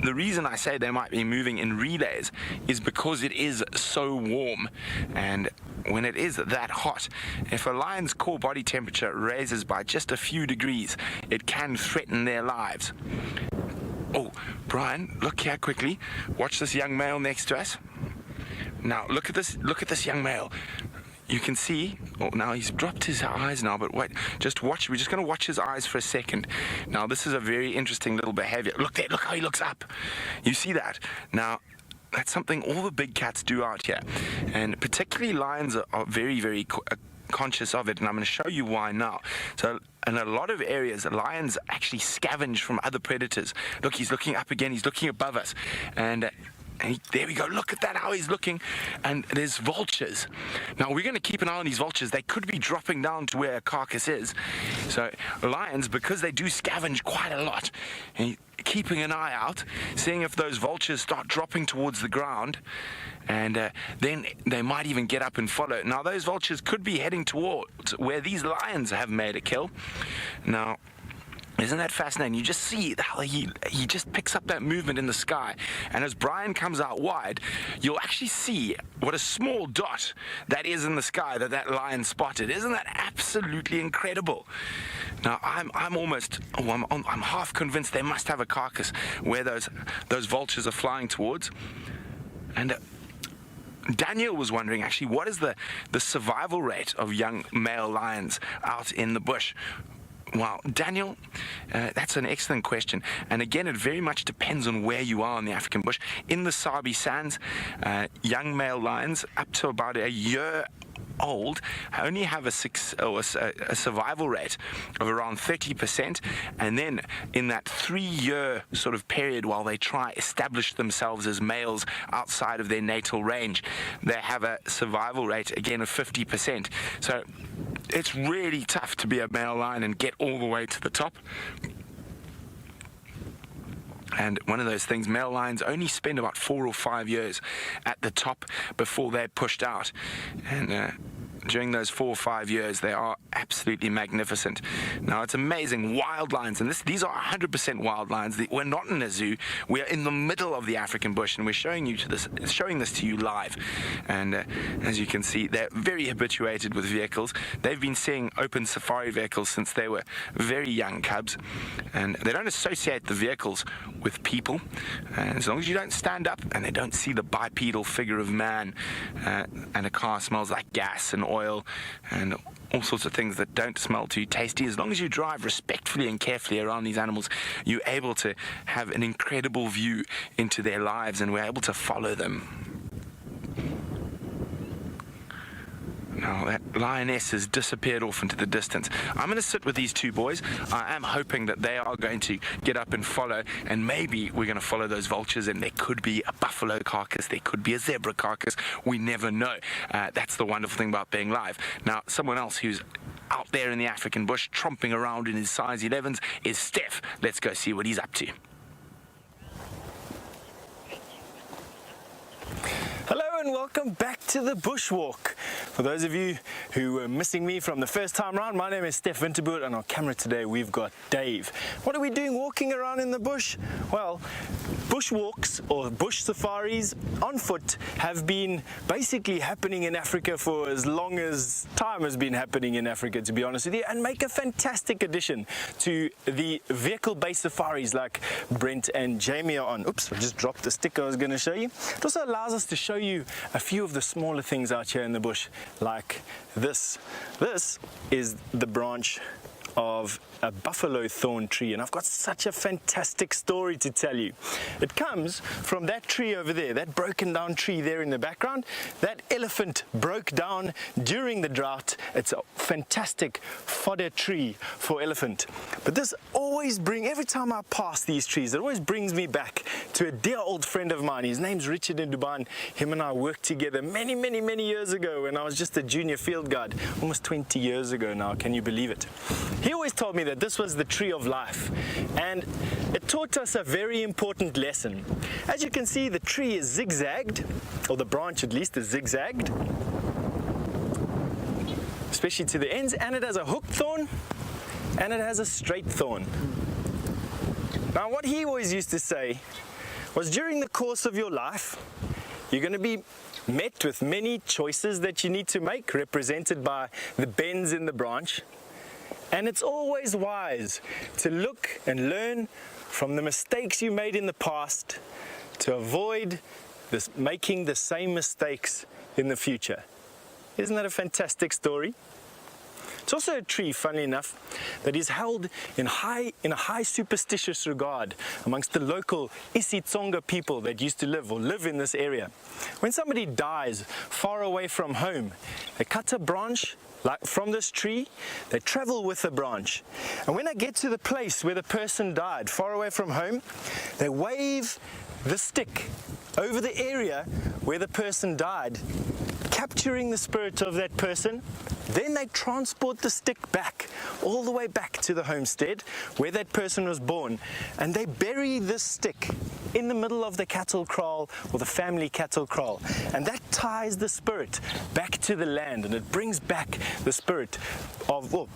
the reason I say they might be moving in relays is because it is so warm, and when it is that hot, if a lion's core body temperature raises by just a few degrees, it can threaten their lives. Oh, Brian, look here quickly. Watch this young male next to us. Now, look at this young male. You can see, oh, now he's dropped his eyes now, but wait, just watch. We're just going to watch his eyes for a second. Now, this is a very interesting little behavior. Look there, look how he looks up. You see that? Now, that's something all the big cats do out here. And particularly lions are very, very conscious of it, and I'm going to show you why now. So, in a lot of areas, lions actually scavenge from other predators. Look, he's looking up again, he's looking above us. And there we go, look at that, how he's looking. And there's vultures. Now, we're going to keep an eye on these vultures. They could be dropping down to where a carcass is. So lions, because they do scavenge quite a lot, and keeping an eye out, seeing if those vultures start dropping towards the ground, and then they might even get up and follow. Now, those vultures could be heading towards where these lions have made a kill. Now, Isn't that fascinating? You just see how he just picks up that movement in the sky. And as Brian comes out wide, you'll actually see what a small dot that is in the sky that lion spotted. Isn't that absolutely incredible? Now, I'm half convinced they must have a carcass where those vultures are flying towards. And Daniel was wondering, actually, what is the survival rate of young male lions out in the bush? Well, Daniel, that's an excellent question. And again, it very much depends on where you are in the African bush. In the Sabi Sands, young male lions up to about a year old only have a survival rate of around 30%, and then in that 3-year sort of period while they try establish themselves as males outside of their natal range, they have a survival rate again of 50%. So it's really tough to be a male lion and get all the way to the top. And one of those things, male lions only spend about 4 or 5 years at the top before they're pushed out. And during those 4 or 5 years, they are absolutely magnificent. Now, it's amazing. Wild lions, and these are 100% wild lions. We're not in a zoo. We are in the middle of the African bush, and we're showing this to you live. And as you can see, they're very habituated with vehicles. They've been seeing open safari vehicles since they were very young cubs, and they don't associate the vehicles with people. And as long as you don't stand up and they don't see the bipedal figure of man, and a car smells like gas and oil and all sorts of things that don't smell too tasty, as long as you drive respectfully and carefully around these animals, you're able to have an incredible view into their lives, and we're able to follow them. Now, that lioness has disappeared off into the distance. I'm going to sit with these two boys. I am hoping that they are going to get up and follow, and maybe we're going to follow those vultures, and there could be a buffalo carcass, there could be a zebra carcass. We never know. That's the wonderful thing about being live. Now, someone else who's out there in the African bush tromping around in his size 11s is Steph. Let's go see what he's up to. Hello and welcome back to the Bushwalk. For those of you who were missing me from the first time around, my name is Steph Winterboot, and on camera today we've got Dave. What are we doing walking around in the bush? Well, bushwalks or bush safaris on foot have been basically happening in Africa for as long as time has been happening in Africa, to be honest with you, and make a fantastic addition to the vehicle-based safaris like Brent and Jamie are on. Oops, I just dropped the stick I was going to show you. It also allows us to show you a few of the smaller things out here in the bush, like this. This is the branch of a buffalo thorn tree, and I've got such a fantastic story to tell you. It comes from that tree over there, that broken down tree there in the background. That elephant broke down during the drought. It's a fantastic fodder tree for elephant. But this always every time I pass these trees, it always brings me back to a dear old friend of mine. His name's Richard in Dubai. Him and I worked together many years ago when I was just a junior field guide, almost 20 years ago now, can you believe it? He always told me that this was the tree of life, and it taught us a very important lesson. As you can see, the tree is zigzagged, or the branch at least is zigzagged, especially to the ends, and it has a hooked thorn and it has a straight thorn. Now, what he always used to say was, during the course of your life, you're going to be met with many choices that you need to make, represented by the bends in the branch. And it's always wise to look and learn from the mistakes you made in the past to avoid making the same mistakes in the future. Isn't that a fantastic story? It's also a tree, funnily enough, that is held in a high superstitious regard amongst the local isiTsonga people that used to live in this area. When somebody dies far away from home, they cut a branch from this tree, they travel with the branch. And when they get to the place where the person died, far away from home, they wave the stick over the area where the person died, capturing the spirit of that person. Then they transport the stick back, all the way back to the homestead where that person was born, and they bury this stick in the middle of the cattle kraal or the family cattle kraal. And that ties the spirit back to the land, and it brings back the spirit of, well,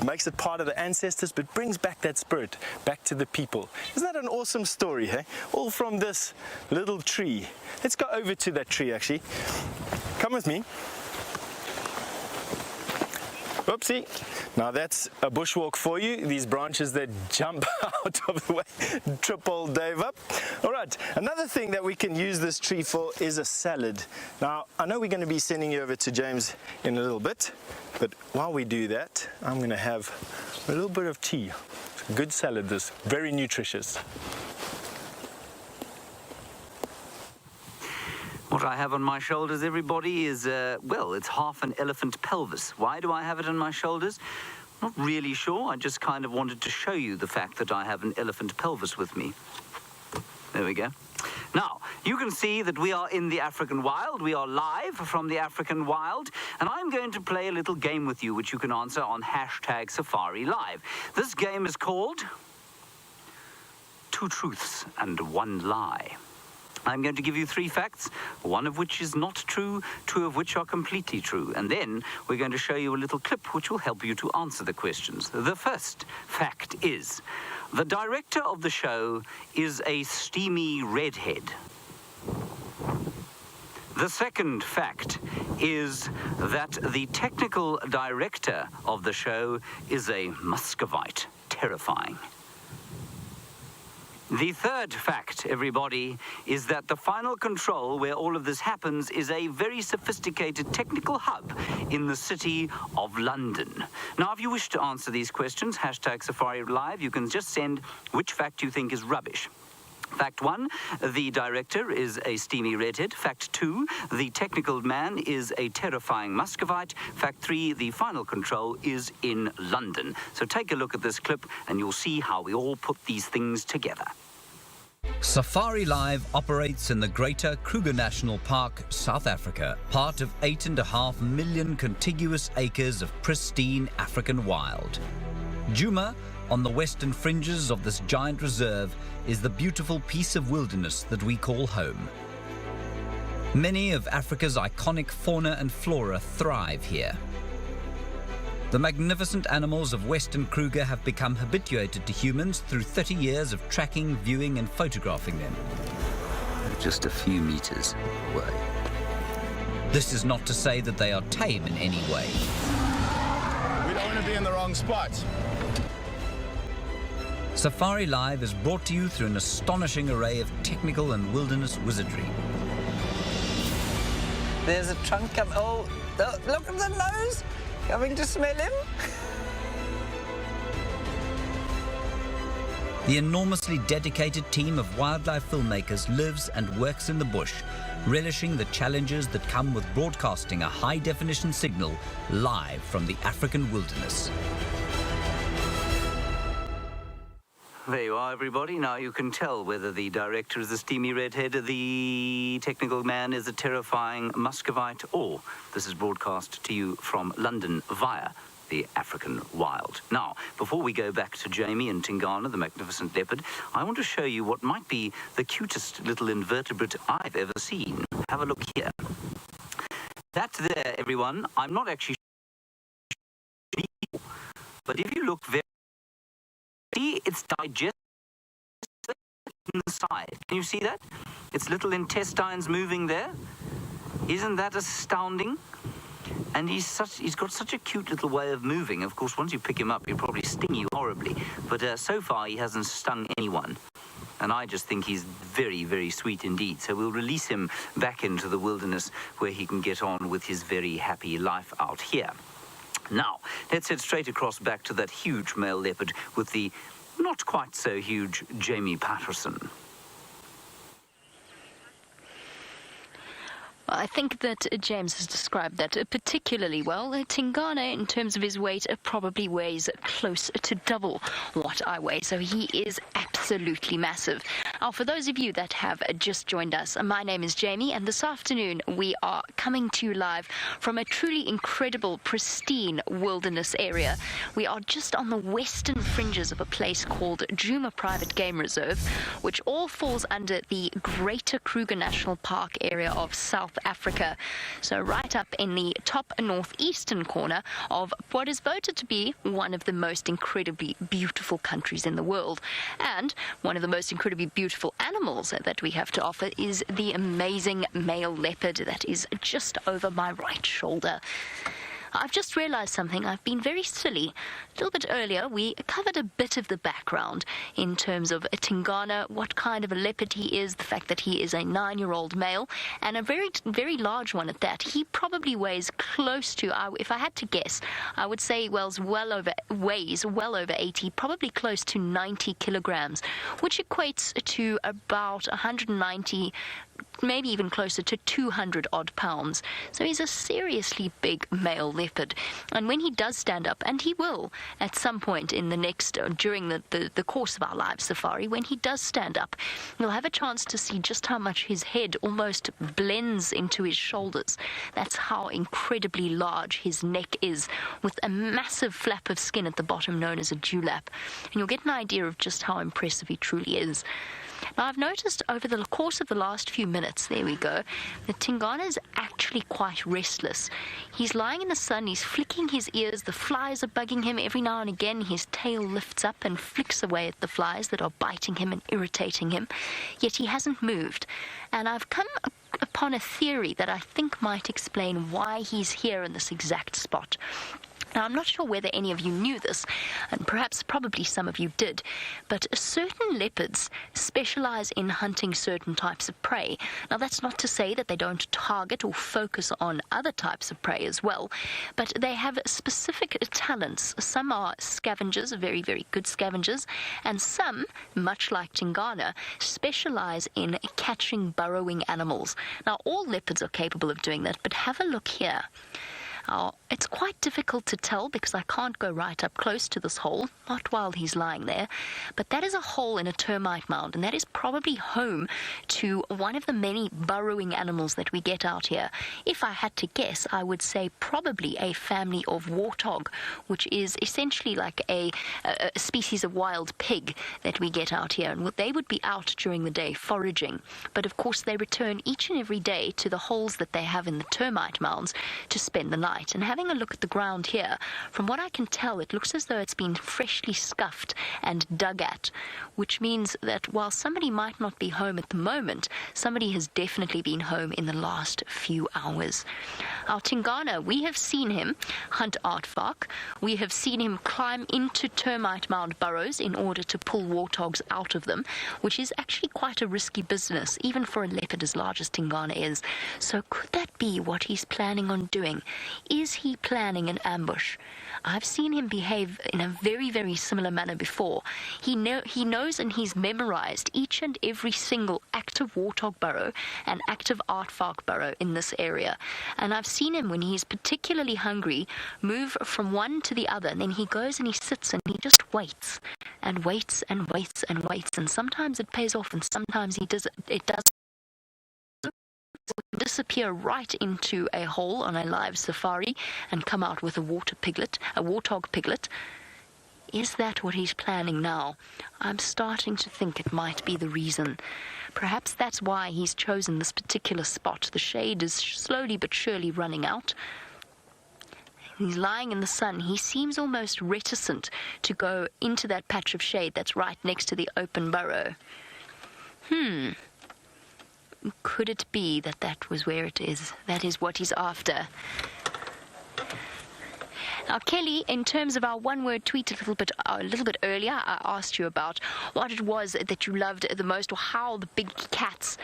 makes it part of the ancestors, but brings back that spirit back to the people. Isn't that an awesome story, hey? All from this little tree. Let's go over to that tree, actually. Come with me. Oopsie. Now that's a bushwalk for you. These branches that jump out of the way, trip old Dave up. All right, another thing that we can use this tree for is a salad. Now, I know we're going to be sending you over to James in a little bit, but while we do that, I'm going to have a little bit of tea. It's a good salad, this, very nutritious. What I have on my shoulders, everybody, is, well, it's half an elephant pelvis. Why do I have it on my shoulders? Not really sure. I just kind of wanted to show you the fact that I have an elephant pelvis with me. There we go. Now, you can see that we are in the African wild. We are live from the African wild, and I'm going to play a little game with you, which you can answer on #SafariLive. This game is called Two Truths and One Lie. I'm going to give you 3 facts, one of which is not true, 2 of which are completely true. And then we're going to show you a little clip which will help you to answer the questions. The first fact is, the director of the show is a steamy redhead. The second fact is that the technical director of the show is a Muscovite. Terrifying. The third fact, everybody, is that the final control where all of this happens is a very sophisticated technical hub in the city of London. Now, if you wish to answer these questions, #SafariLive, you can just send which fact you think is rubbish. Fact 1, the director is a steamy redhead. Fact 2, the technical man is a terrifying Muscovite. Fact 3, the final control is in London. So take a look at this clip and you'll see how we all put these things together. Safari Live operates in the Greater Kruger National Park, South Africa, part of 8.5 million contiguous acres of pristine African wild. Djuma, on the western fringes of this giant reserve, is the beautiful piece of wilderness that we call home. Many of Africa's iconic fauna and flora thrive here. The magnificent animals of Western Kruger have become habituated to humans through 30 years of tracking, viewing and photographing them. Just a few meters away. This is not to say that they are tame in any way. We don't want to be in the wrong spot. Safari Live is brought to you through an astonishing array of technical and wilderness wizardry. There's a trunk coming. Oh, look at the nose. Coming to smell him. The enormously dedicated team of wildlife filmmakers lives and works in the bush, relishing the challenges that come with broadcasting a high-definition signal live from the African wilderness. There you are, everybody. Now you can tell whether the director is a steamy redhead, the technical man is a terrifying Muscovite, or this is broadcast to you from London via the African wild. Now, before we go back to Jamie and Tingana, the magnificent leopard, I want to show you what might be the cutest little invertebrate I've ever seen. Have a look here. That there, everyone, I'm not actually sure, but if you look very, see, it's digested inside. Can you see that? Its little intestines moving there. Isn't that astounding? And he's got such a cute little way of moving. Of course, once you pick him up, he'll probably sting you horribly. But so far, he hasn't stung anyone. And I just think he's very, very sweet indeed. So we'll release him back into the wilderness where he can get on with his very happy life out here. Now, let's head straight across back to that huge male leopard with the not quite so huge Jamie Patterson. I think that James has described that particularly well. Tingana, in terms of his weight, probably weighs close to double what I weigh, so he is absolutely massive. Now, for those of you that have just joined us, my name is Jamie, and this afternoon we are coming to you live from a truly incredible, pristine wilderness area. We are just on the western fringes of a place called Djuma Private Game Reserve, which all falls under the Greater Kruger National Park area of South Africa. So right up in the top northeastern corner of what is voted to be one of the most incredibly beautiful countries in the world. And one of the most incredibly beautiful animals that we have to offer is the amazing male leopard that is just over my right shoulder. I've just realized something. I've been very silly. A little bit earlier, we covered a bit of the background in terms of Tingana, what kind of a leopard he is, the fact that he is a 9-year-old male, and a very, very large one at that. He probably weighs close to, if I had to guess, I would say he weighs well over 80, probably close to 90 kilograms, which equates to about 190, maybe even closer to 200 odd pounds. So he's a seriously big male leopard. And when he does stand up, and he will at some point in the next, during the course of our live safari, when he does stand up, we'll have a chance to see just how much his head almost blends into his shoulders. That's how incredibly large his neck is, with a massive flap of skin at the bottom known as a dewlap. And you'll get an idea of just how impressive he truly is. Now, I've noticed over the course of the last few minutes, there we go, that Tingana is actually quite restless. He's lying in the sun, he's flicking his ears, the flies are bugging him. Every now and again, his tail lifts up and flicks away at the flies that are biting him and irritating him. Yet he hasn't moved. And I've come upon a theory that I think might explain why he's here in this exact spot. Now, I'm not sure whether any of you knew this, and probably some of you did, but certain leopards specialize in hunting certain types of prey. Now, that's not to say that they don't target or focus on other types of prey as well, but they have specific talents. Some are scavengers, very, very good scavengers, and some, much like Tingana, specialize in catching burrowing animals. Now, all leopards are capable of doing that, but have a look here. It's quite difficult to tell because I can't go right up close to this hole, not while he's lying there, but that is a hole in a termite mound, and that is probably home to one of the many burrowing animals that we get out here. If I had to guess, I would say probably a family of warthog, which is essentially like a species of wild pig that we get out here, and they would be out during the day foraging, but of course they return each and every day to the holes that they have in the termite mounds to spend the night. And having a look at the ground here, from what I can tell, it looks as though it's been freshly scuffed and dug at, which means that while somebody might not be home at the moment, somebody has definitely been home in the last few hours. Our Tingana, we have seen him hunt aardvark. We have seen him climb into termite mound burrows in order to pull warthogs out of them, which is actually quite a risky business, even for a leopard as large as Tingana is. So could that be what he's planning on doing? Is he planning an ambush? I've seen him behave in a very, very similar manner before. He knows and he's memorized each and every single active warthog burrow and active aardvark burrow in this area. And I've seen him, when he's particularly hungry, move from one to the other, and then he goes and he sits and he just waits and waits and waits and waits. And sometimes it pays off, and sometimes it does disappear right into a hole on a live safari and come out with a warthog piglet. Is that what he's planning now? I'm starting to think it might be the reason. Perhaps that's why he's chosen this particular spot. The shade is slowly but surely running out. He's lying in the sun. He seems almost reticent to go into that patch of shade that's right next to the open burrow. Could it be that that was where it is? That is what he's after. Now, Kelly, in terms of our one-word tweet a little bit earlier, I asked you about what it was that you loved the most, or how the big cats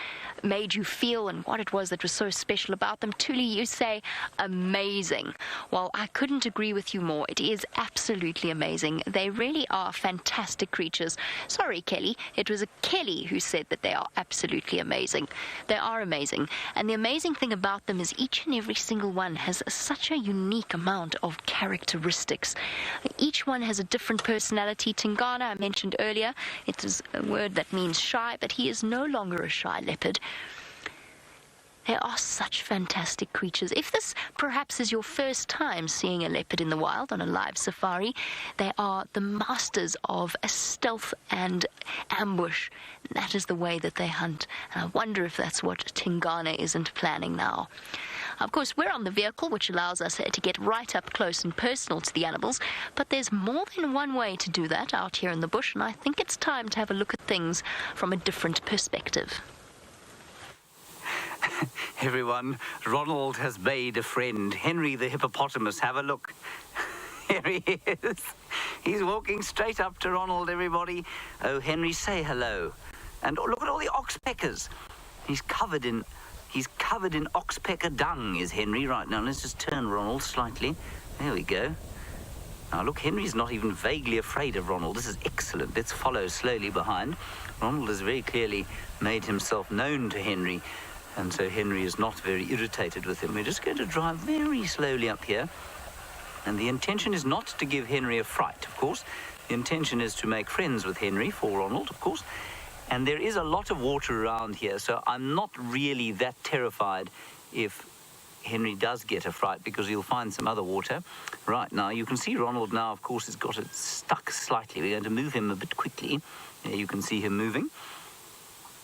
made you feel, and what it was that was so special about them. Tuli, you say amazing. Well, I couldn't agree with you more. It is absolutely amazing. They really are fantastic creatures. Sorry, Kelly. It was a Kelly who said that they are absolutely amazing. They are amazing. And the amazing thing about them is each and every single one has such a unique amount of character characteristics. Each one has a different personality. Tingana, I mentioned earlier, it is a word that means shy, but he is no longer a shy leopard. They are such fantastic creatures. If this perhaps is your first time seeing a leopard in the wild on a live safari, they are the masters of stealth and ambush. That is the way that they hunt. And I wonder if that's what Tingana isn't planning now. Of course, we're on the vehicle, which allows us to get right up close and personal to the animals, but there's more than one way to do that out here in the bush, and I think it's time to have a look at things from a different perspective. Everyone, Ronald has made a friend. Henry the hippopotamus, have a look. Here he is. He's walking straight up to Ronald, everybody. Oh, Henry, say hello. And look at all the oxpeckers. He's covered in oxpecker dung, is Henry. Right, now let's just turn Ronald slightly. There we go. Now look, Henry's not even vaguely afraid of Ronald. This is excellent. Let's follow slowly behind. Ronald has very clearly made himself known to Henry, and so Henry is not very irritated with him. We're just going to drive very slowly up here. And the intention is not to give Henry a fright, of course. The intention is to make friends with Henry, for Ronald, of course. And there is a lot of water around here, so I'm not really that terrified if Henry does get a fright, because he'll find some other water. Right, now you can see Ronald now, of course, has got it stuck slightly. We're going to move him a bit quickly. There you can see him moving.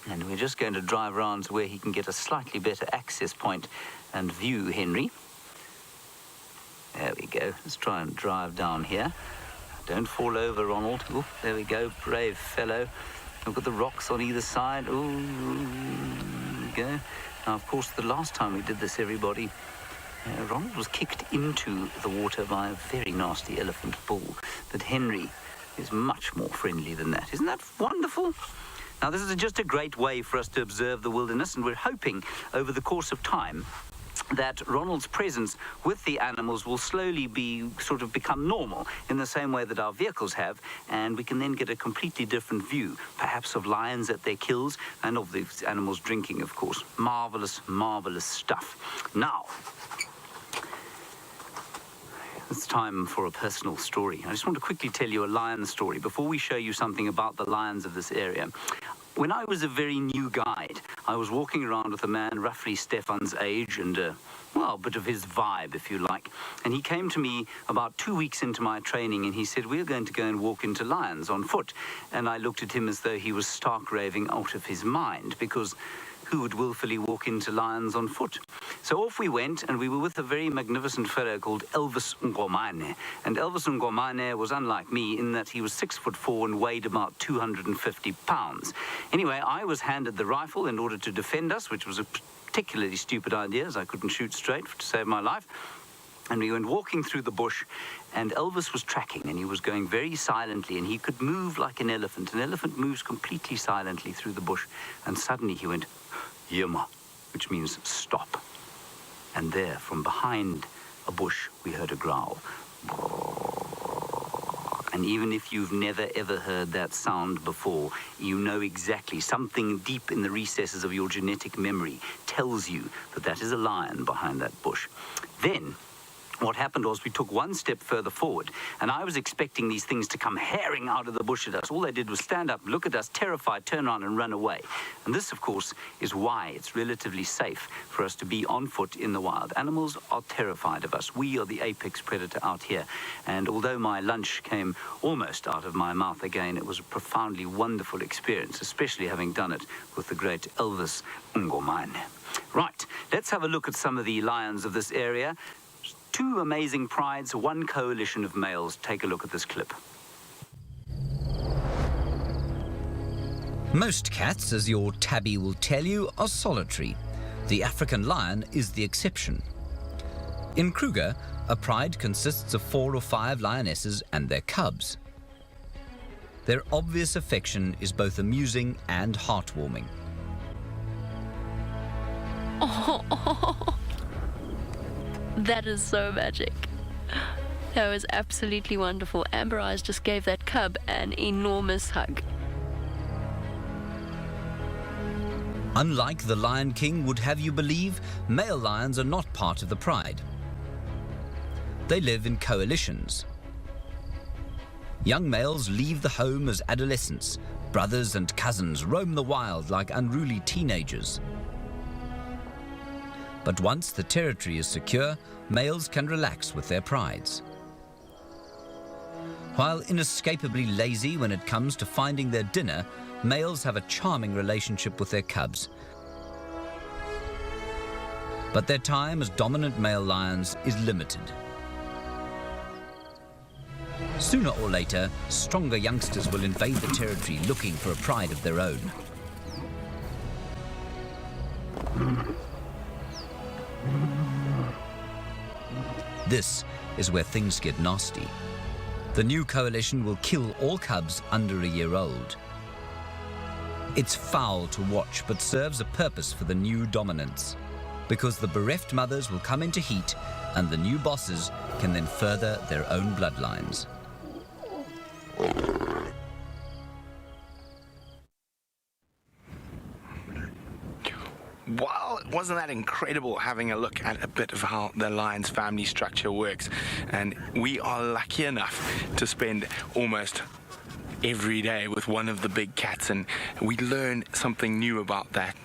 And we're just going to drive around to where he can get a slightly better access point and view Henry. There we go. Let's try and drive down here. Don't fall over, Ronald. Ooh, there we go. Brave fellow. Look at the rocks on either side. Ooh, there we go. Now, of course, the last time we did this, everybody, Ronald was kicked into the water by a very nasty elephant bull. But Henry is much more friendly than that. Isn't that wonderful? Now, this is just a great way for us to observe the wilderness, and we're hoping over the course of time that Ronald's presence with the animals will slowly become normal in the same way that our vehicles have, and we can then get a completely different view, perhaps of lions at their kills and of these animals drinking, of course. Marvelous, marvelous stuff. Now, it's time for a personal story. I just want to quickly tell you a lion story before we show you something about the lions of this area. When I was a very new guide, I was walking around with a man roughly Stefan's age and, a bit of his vibe, if you like. And he came to me about 2 weeks into my training and he said, we're going to go and walk into lions on foot. And I looked at him as though he was stark raving out of his mind, because who would willfully walk into lions on foot? So off we went, and we were with a very magnificent fellow called Elvis Ngomane. And Elvis Ngomane was unlike me in that he was 6'4" and weighed about 250 pounds. Anyway, I was handed the rifle in order to defend us, which was a particularly stupid idea, as I couldn't shoot straight to save my life. And we went walking through the bush, and Elvis was tracking, and he was going very silently, and he could move like an elephant. An elephant moves completely silently through the bush, and suddenly he went, Yema, which means stop. And there, from behind a bush, we heard a growl. And even if you've never ever heard that sound before, you know exactly, something deep in the recesses of your genetic memory tells you that that is a lion behind that bush. Then, what happened was we took one step further forward, and I was expecting these things to come herring out of the bush at us. All they did was stand up, look at us, terrified, turn around and run away. And this, of course, is why it's relatively safe for us to be on foot in the wild. Animals are terrified of us. We are the apex predator out here. And although my lunch came almost out of my mouth again, it was a profoundly wonderful experience, especially having done it with the great Elvis Ngomane. Right, let's have a look at some of the lions of this area. Two amazing prides, one coalition of males. Take a look at this clip. Most cats, as your tabby will tell you, are solitary. The African lion is the exception. In Kruger, a pride consists of 4 or 5 lionesses and their cubs. Their obvious affection is both amusing and heartwarming. That is so magic. That was absolutely wonderful. Amber Eyes just gave that cub an enormous hug. Unlike the Lion King would have you believe, male lions are not part of the pride. They live in coalitions. Young males leave the home as adolescents. Brothers and cousins roam the wild like unruly teenagers. But once the territory is secure, males can relax with their prides. While inescapably lazy when it comes to finding their dinner, males have a charming relationship with their cubs. But their time as dominant male lions is limited. Sooner or later, stronger youngsters will invade the territory looking for a pride of their own. This is where things get nasty. The new coalition will kill all cubs under a year old. It's foul to watch, but serves a purpose for the new dominance, because the bereft mothers will come into heat and the new bosses can then further their own bloodlines. Wow, wasn't that incredible having a look at a bit of how the lion's family structure works? And we are lucky enough to spend almost every day with one of the big cats, and we learn something new about that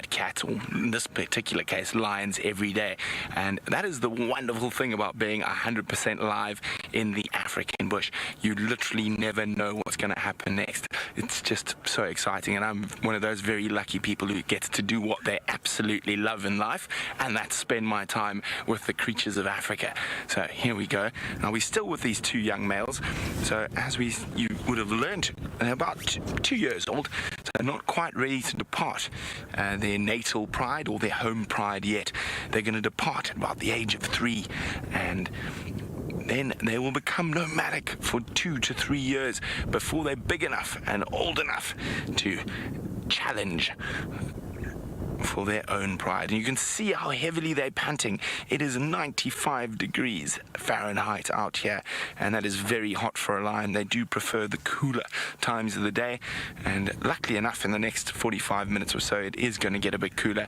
cat, or in this particular case lions, every day. And that is the wonderful thing about being 100% live in the African bush. You literally never know what's going to happen next. It's just so exciting, and I'm one of those very lucky people who gets to do what they absolutely love in life, and that's spend my time with the creatures of Africa. So here we go. Now we're still with these two young males, so as you would have learned, they're about 2 years old, so not quite ready to depart their natal pride or their home pride yet. They're going to depart at about the age of 3, and then they will become nomadic for 2 to 3 years before they're big enough and old enough to challenge for their own pride. And you can see how heavily they're panting. It is 95 degrees Fahrenheit out here, and that is very hot for a lion. They do prefer the cooler times of the day, and luckily enough in the next 45 minutes or so it is going to get a bit cooler,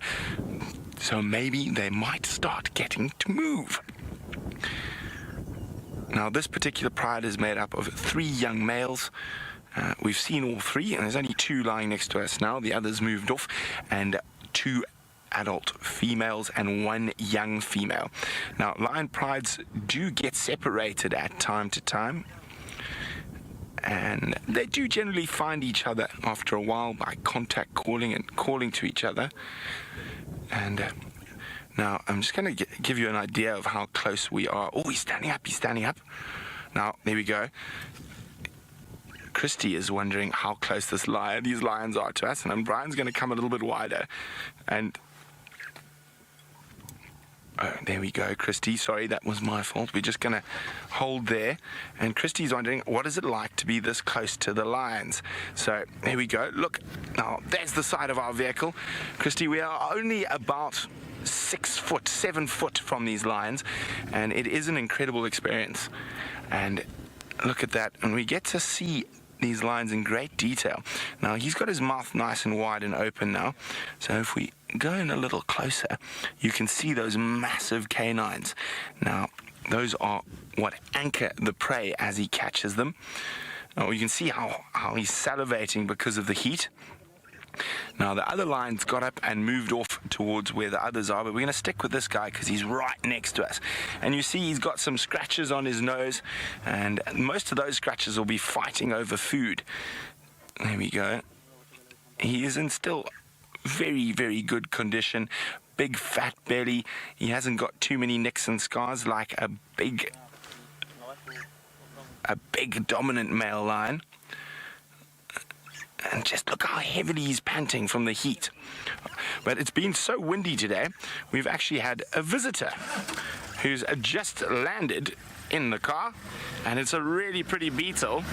so maybe they might start getting to move. Now this particular pride is made up of 3 young males. We've seen all 3, and there's only 2 lying next to us now. The others moved off, and 2 adult females and 1 young female. Now lion prides do get separated at time to time, and they do generally find each other after a while by contact calling and calling to each other. And now I'm just going to give you an idea of how close we are. Oh, he's standing up. Now there we go. Christy is wondering how close these lions are to us, and Brian's going to come a little bit wider. And oh, there we go, Christy. Sorry, that was my fault. We're just going to hold there. And Christy's wondering, what is it like to be this close to the lions? So there we go. Look, now there's the side of our vehicle. Christy, we are only about 7 foot from these lions, and it is an incredible experience. And look at that, and we get to see these lions in great detail. Now he's got his mouth nice and wide and open now, so if we go in a little closer you can see those massive canines. Now those are what anchor the prey as he catches them. Now you can see how he's salivating because of the heat. Now the other lions got up and moved off towards where the others are, but we're going to stick with this guy because he's right next to us. And you see he's got some scratches on his nose, and most of those scratches will be fighting over food. There we go. He is in still very, very good condition. Big fat belly. He hasn't got too many nicks and scars like a big dominant male lion. And just look how heavily he's panting from the heat. But it's been so windy today, we've actually had a visitor who's just landed in the car, and it's a really pretty beetle.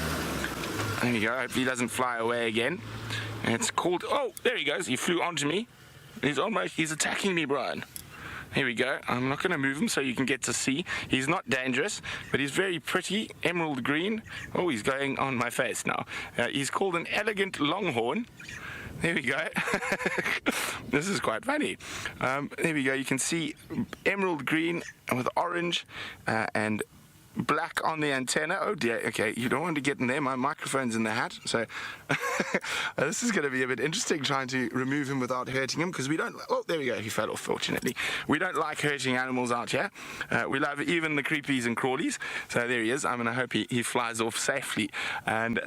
There you go, I hope he doesn't fly away again. And it's called, oh, there he goes, he flew onto me. He's attacking me, Brian. Here we go. I'm not going to move him so you can get to see. He's not dangerous, but he's very pretty, emerald green. Oh, he's going on my face now. He's called an elegant longhorn, there we go. This is quite funny. There we go. You can see emerald green with orange and black on the antenna. Oh dear, okay, you don't want to get in there. My microphone's in the hat, so this is going to be a bit interesting trying to remove him without hurting him, because we don't, oh, there we go, he fell off, fortunately. We don't like hurting animals out here. We love even the creepies and crawlies. So there he is. I'm going to hope he flies off safely. And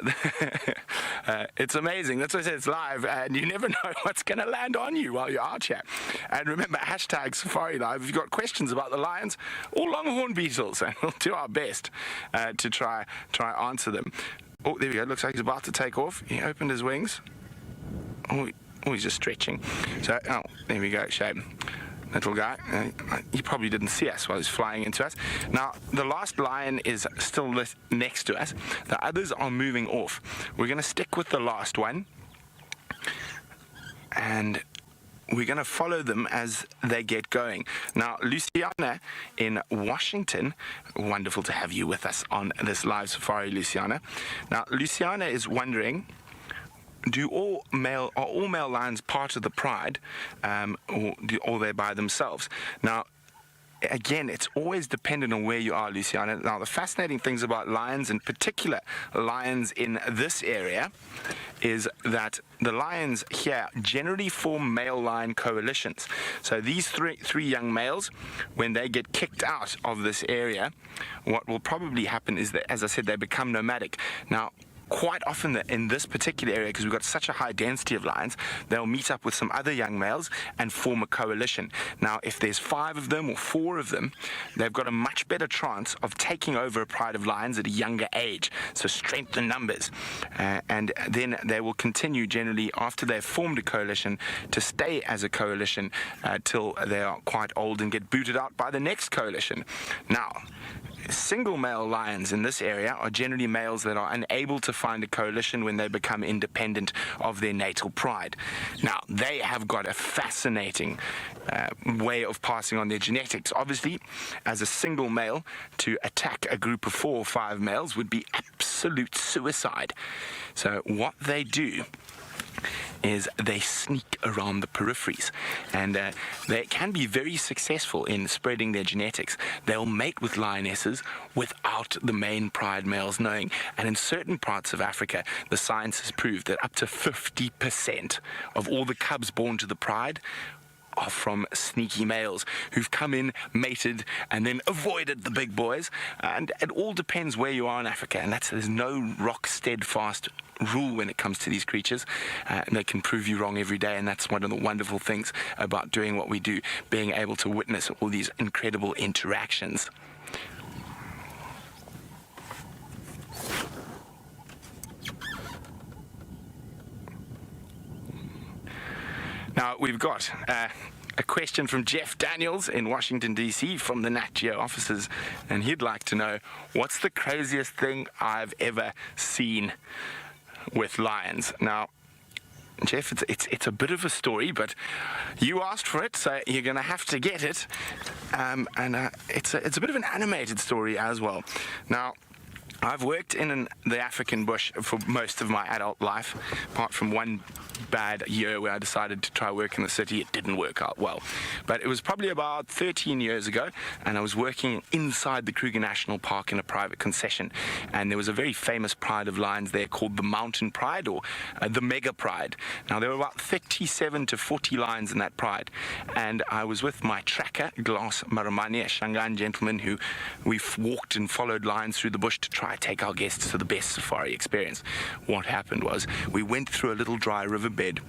it's amazing. That's why I said it's live, and you never know what's going to land on you while you're out here. And remember, hashtag Safari Live. If you've got questions about the lions or longhorn beetles, and we'll do our best to try answer them. Oh, there we go. Looks like he's about to take off. He opened his wings. Oh, he's just stretching. So, oh, there we go. Shame. Little guy. He probably didn't see us while he's flying into us. Now, the last lion is still next to us. The others are moving off. We're going to stick with the last one. And we're going to follow them as they get going. Now, Luciana in Washington, wonderful to have you with us on this live safari, Luciana. Now, Luciana is wondering, are all male lions part of the pride, or are they by themselves? Now, again, it's always dependent on where you are, Luciana. Now, the fascinating things about lions, in particular lions in this area, is that the lions here generally form male lion coalitions. So these three young males, when they get kicked out of this area, what will probably happen is that, as I said, they become nomadic. Now, quite often in this particular area, because we've got such a high density of lions, they'll meet up with some other young males and form a coalition. Now, if there's 5 of them or 4 of them, they've got a much better chance of taking over a pride of lions at a younger age. So strength in numbers. And then they will continue generally after they've formed a coalition to stay as a coalition till they are quite old and get booted out by the next coalition. Now, single male lions in this area are generally males that are unable to find a coalition when they become independent of their natal pride. Now, they have got a fascinating way of passing on their genetics. Obviously, as a single male, to attack a group of 4 or 5 males would be absolute suicide. So what they do is they sneak around the peripheries, and they can be very successful in spreading their genetics. They'll mate with lionesses without the main pride males knowing, and in certain parts of Africa, the science has proved that up to 50% of all the cubs born to the pride are from sneaky males who've come in, mated, and then avoided the big boys. And it all depends where you are in Africa, and there's no rock steadfast rule when it comes to these creatures. They can prove you wrong every day, and that's one of the wonderful things about doing what we do, being able to witness all these incredible interactions. Now, we've got a question from Jeff Daniels in Washington, D.C. from the Nat Geo offices, and he'd like to know, what's the craziest thing I've ever seen with lions? Now, Jeff, it's a bit of a story, but you asked for it, so you're going to have to get it. It's a bit of an animated story as well. Now, I've worked in the African bush for most of my adult life, apart from one bad year where I decided to try work in the city. It didn't work out well. But it was probably about 13 years ago, and I was working inside the Kruger National Park in a private concession. And there was a very famous pride of lions there called the Mountain Pride, or the Mega Pride. Now, there were about 37 to 40 lions in that pride. And I was with my tracker, Glass Maramani, a Shangaan gentleman who we've walked and followed lions through the bush to try take our guests to the best safari experience. What happened was we went through a little dry riverbed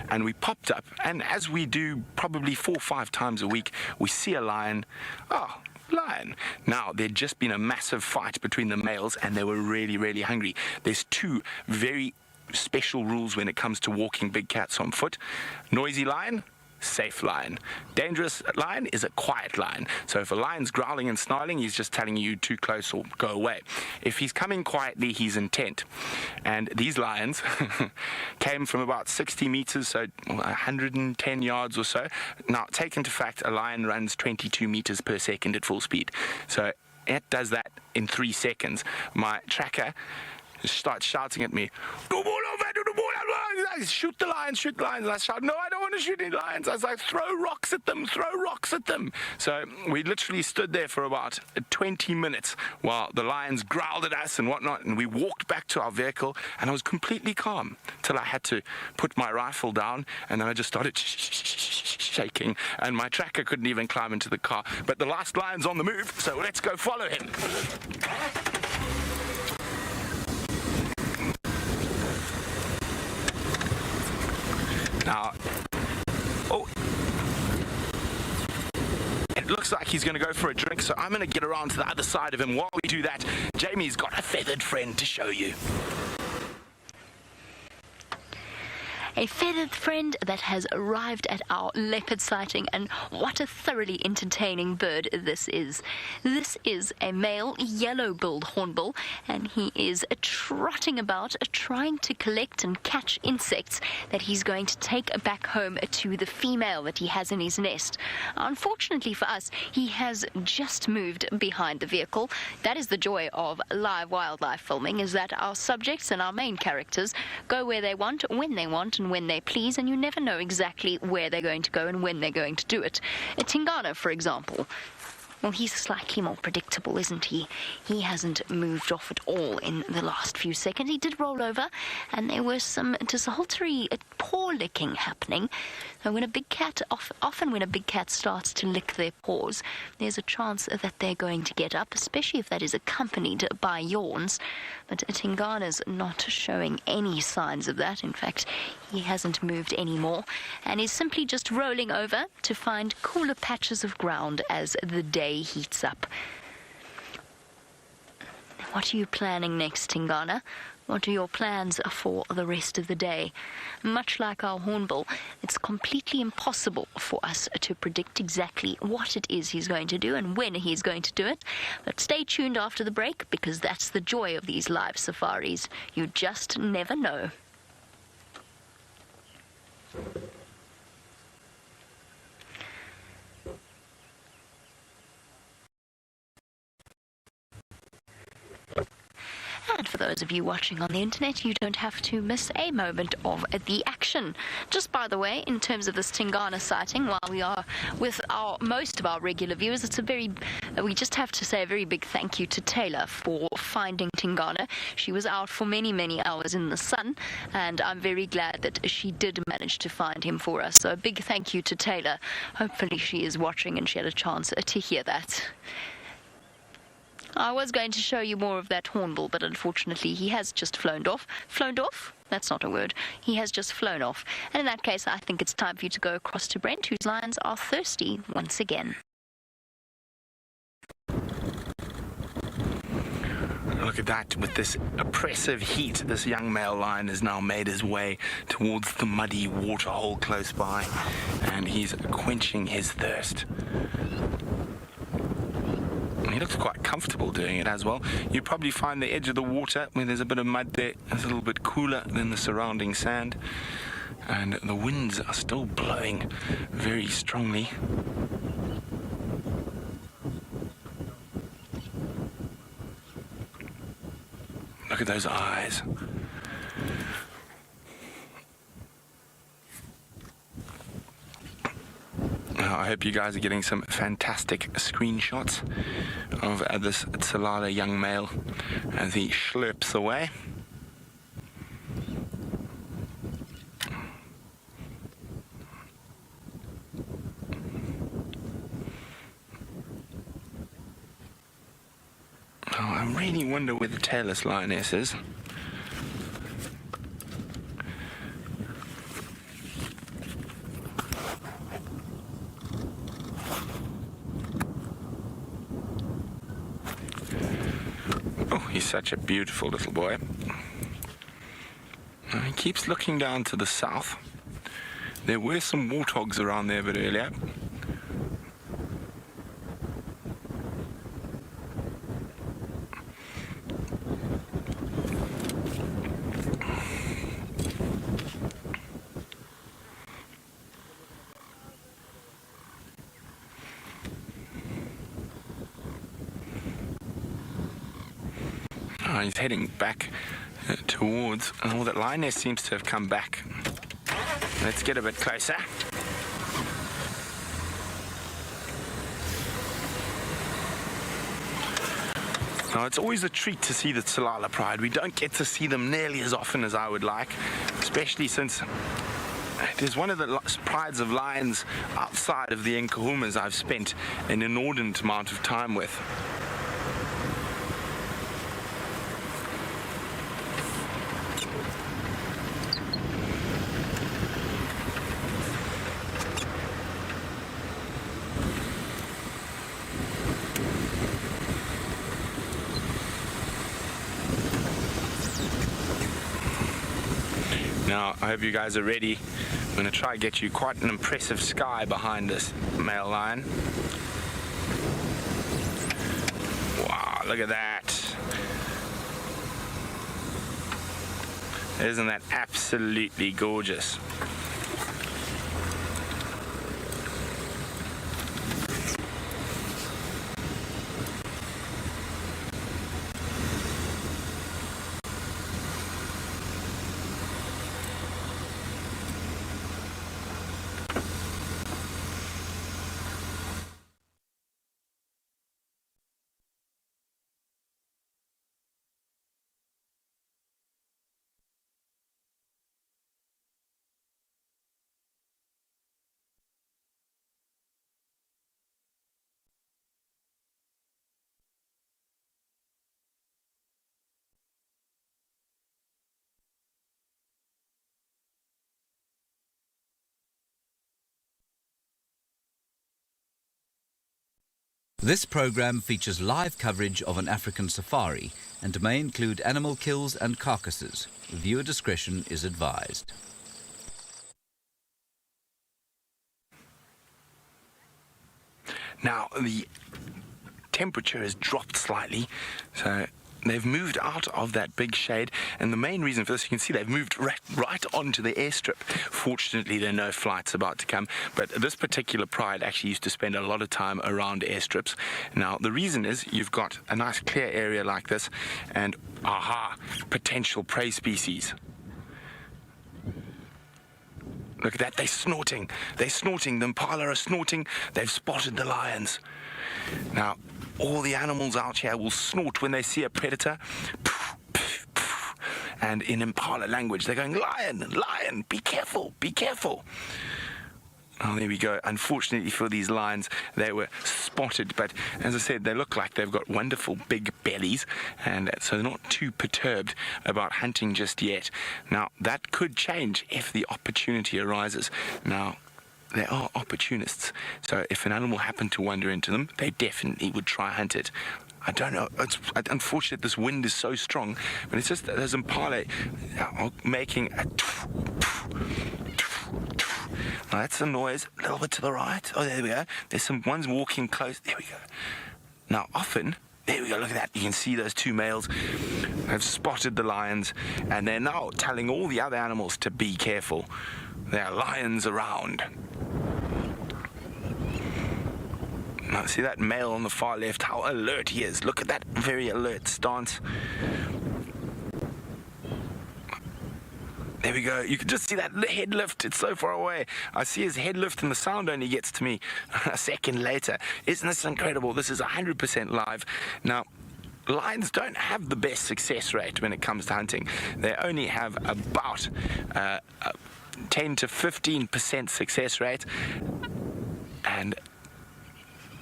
and we popped up, and as we do probably 4 or 5 times a week, we see a lion. Oh, lion. Now, there'd just been a massive fight between the males and they were really, really hungry. There's 2 very special rules when it comes to walking big cats on foot. Noisy lion, safe lion. Dangerous lion is a quiet lion. So if a lion's growling and snarling, he's just telling you too close or go away. If he's coming quietly, he's intent. And these lions came from about 60 meters, so 110 yards or so. Now, take into fact, a lion runs 22 meters per second at full speed. So it does that in 3 seconds. My tracker starts shouting at me, shoot the lions, shoot the lions. And I shouted, no, I don't want to shoot any lions. I was like, throw rocks at them, throw rocks at them. So we literally stood there for about 20 minutes while the lions growled at us and whatnot, and we walked back to our vehicle, and I was completely calm till I had to put my rifle down, and then I just started shaking, and my tracker couldn't even climb into the car. But the last lion's on the move, so let's go follow him. Now, it looks like he's going to go for a drink, so I'm going to get around to the other side of him. While we do that, Jamie's got a feathered friend to show you. A feathered friend that has arrived at our leopard sighting, and what a thoroughly entertaining bird this is. This is a male yellow-billed hornbill, and he is trotting about trying to collect and catch insects that he's going to take back home to the female that he has in his nest. Unfortunately for us, he has just moved behind the vehicle. That is the joy of live wildlife filming, is that our subjects and our main characters go where they want, when they want, and when they please, and you never know exactly where they're going to go and when they're going to do it. Tingana, for example, well, he's slightly more predictable, isn't he? He hasn't moved off at all in the last few seconds. He did roll over, and there was some desultory paw licking happening. So when a big cat, often when a big cat starts to lick their paws, there's a chance that they're going to get up, especially if that is accompanied by yawns. But Tingana's not showing any signs of that. In fact, he hasn't moved anymore, and is simply just rolling over to find cooler patches of ground as the day heats up. What are you planning next, Tingana? What are your plans for the rest of the day? Much like our hornbill, it's completely impossible for us to predict exactly what it is he's going to do and when he's going to do it. But stay tuned after the break, because that's the joy of these live safaris. You just never know. And for those of you watching on the internet, you don't have to miss a moment of the action. Just by the way, in terms of this Tingana sighting, while we are with most of our regular viewers, we just have to say a very big thank you to Taylor for finding Tingana. She was out for many, many hours in the sun, and I'm very glad that she did manage to find him for us. So a big thank you to Taylor. Hopefully she is watching and she had a chance to hear that. I was going to show you more of that hornbill, but unfortunately he has just flown off. Flown off? That's not a word. He has just flown off. And in that case, I think it's time for you to go across to Brent, whose lions are thirsty once again. Look at that. With this oppressive heat, this young male lion has now made his way towards the muddy waterhole close by, and he's quenching his thirst. He looks quite comfortable doing it as well. You'd probably find the edge of the water where there's a bit of mud there is a little bit cooler than the surrounding sand, and the winds are still blowing very strongly. Look at those eyes. I hope you guys are getting some fantastic screenshots of this Tsalala young male as he slurps away. Oh, I really wonder where the tailless lioness is. He's such a beautiful little boy. He keeps looking down to the south. There were some warthogs around there a bit earlier. He's heading back towards, that lioness seems to have come back Let's get a bit closer. Now, it's always a treat to see the Tsalala pride. We don't get to see them nearly as often as I would like, especially since it is one of the prides of lions outside of the Nkuhumas I've spent an inordinate amount of time with. Now, I hope you guys are ready. I'm going to try and get you quite an impressive sky behind this male lion. Wow, look at that. Isn't that absolutely gorgeous? This program features live coverage of an African safari and may include animal kills and carcasses. Viewer discretion is advised. Now, the temperature has dropped slightly, so they've moved out of that big shade, and the main reason for this, you can see they've moved right onto the airstrip. Fortunately, there are no flights about to come, but this particular pride actually used to spend a lot of time around airstrips. Now, the reason is you've got a nice clear area like this, and potential prey species. Look at that, they're snorting. They're snorting. The impala are snorting. They've spotted the lions. Now, all the animals out here will snort when they see a predator. And in impala language, they're going, lion, lion, be careful, be careful. Oh, there we go. Unfortunately for these lions, they were spotted. But as I said, they look like they've got wonderful big bellies. And so they're not too perturbed about hunting just yet. Now, that could change if the opportunity arises. Now, they are opportunists. So if an animal happened to wander into them, they definitely would try hunt it. I don't know. It's unfortunate this wind is so strong. But it's just that those impala are making a... Now that's the noise. A little bit to the right. Oh, there we go. There's some ones walking close. There we go. Now, often... There we go, look at that. You can see those two males have spotted the lions, and they're now telling all the other animals to be careful. There are lions around. Now, see that male on the far left, how alert he is. Look at that very alert stance. There we go. You can just see that head lift. It's so far away. I see his head lift and the sound only gets to me a second later. Isn't this incredible? This is 100% live. Now, lions don't have the best success rate when it comes to hunting. They only have about 10 to 15% success rate. And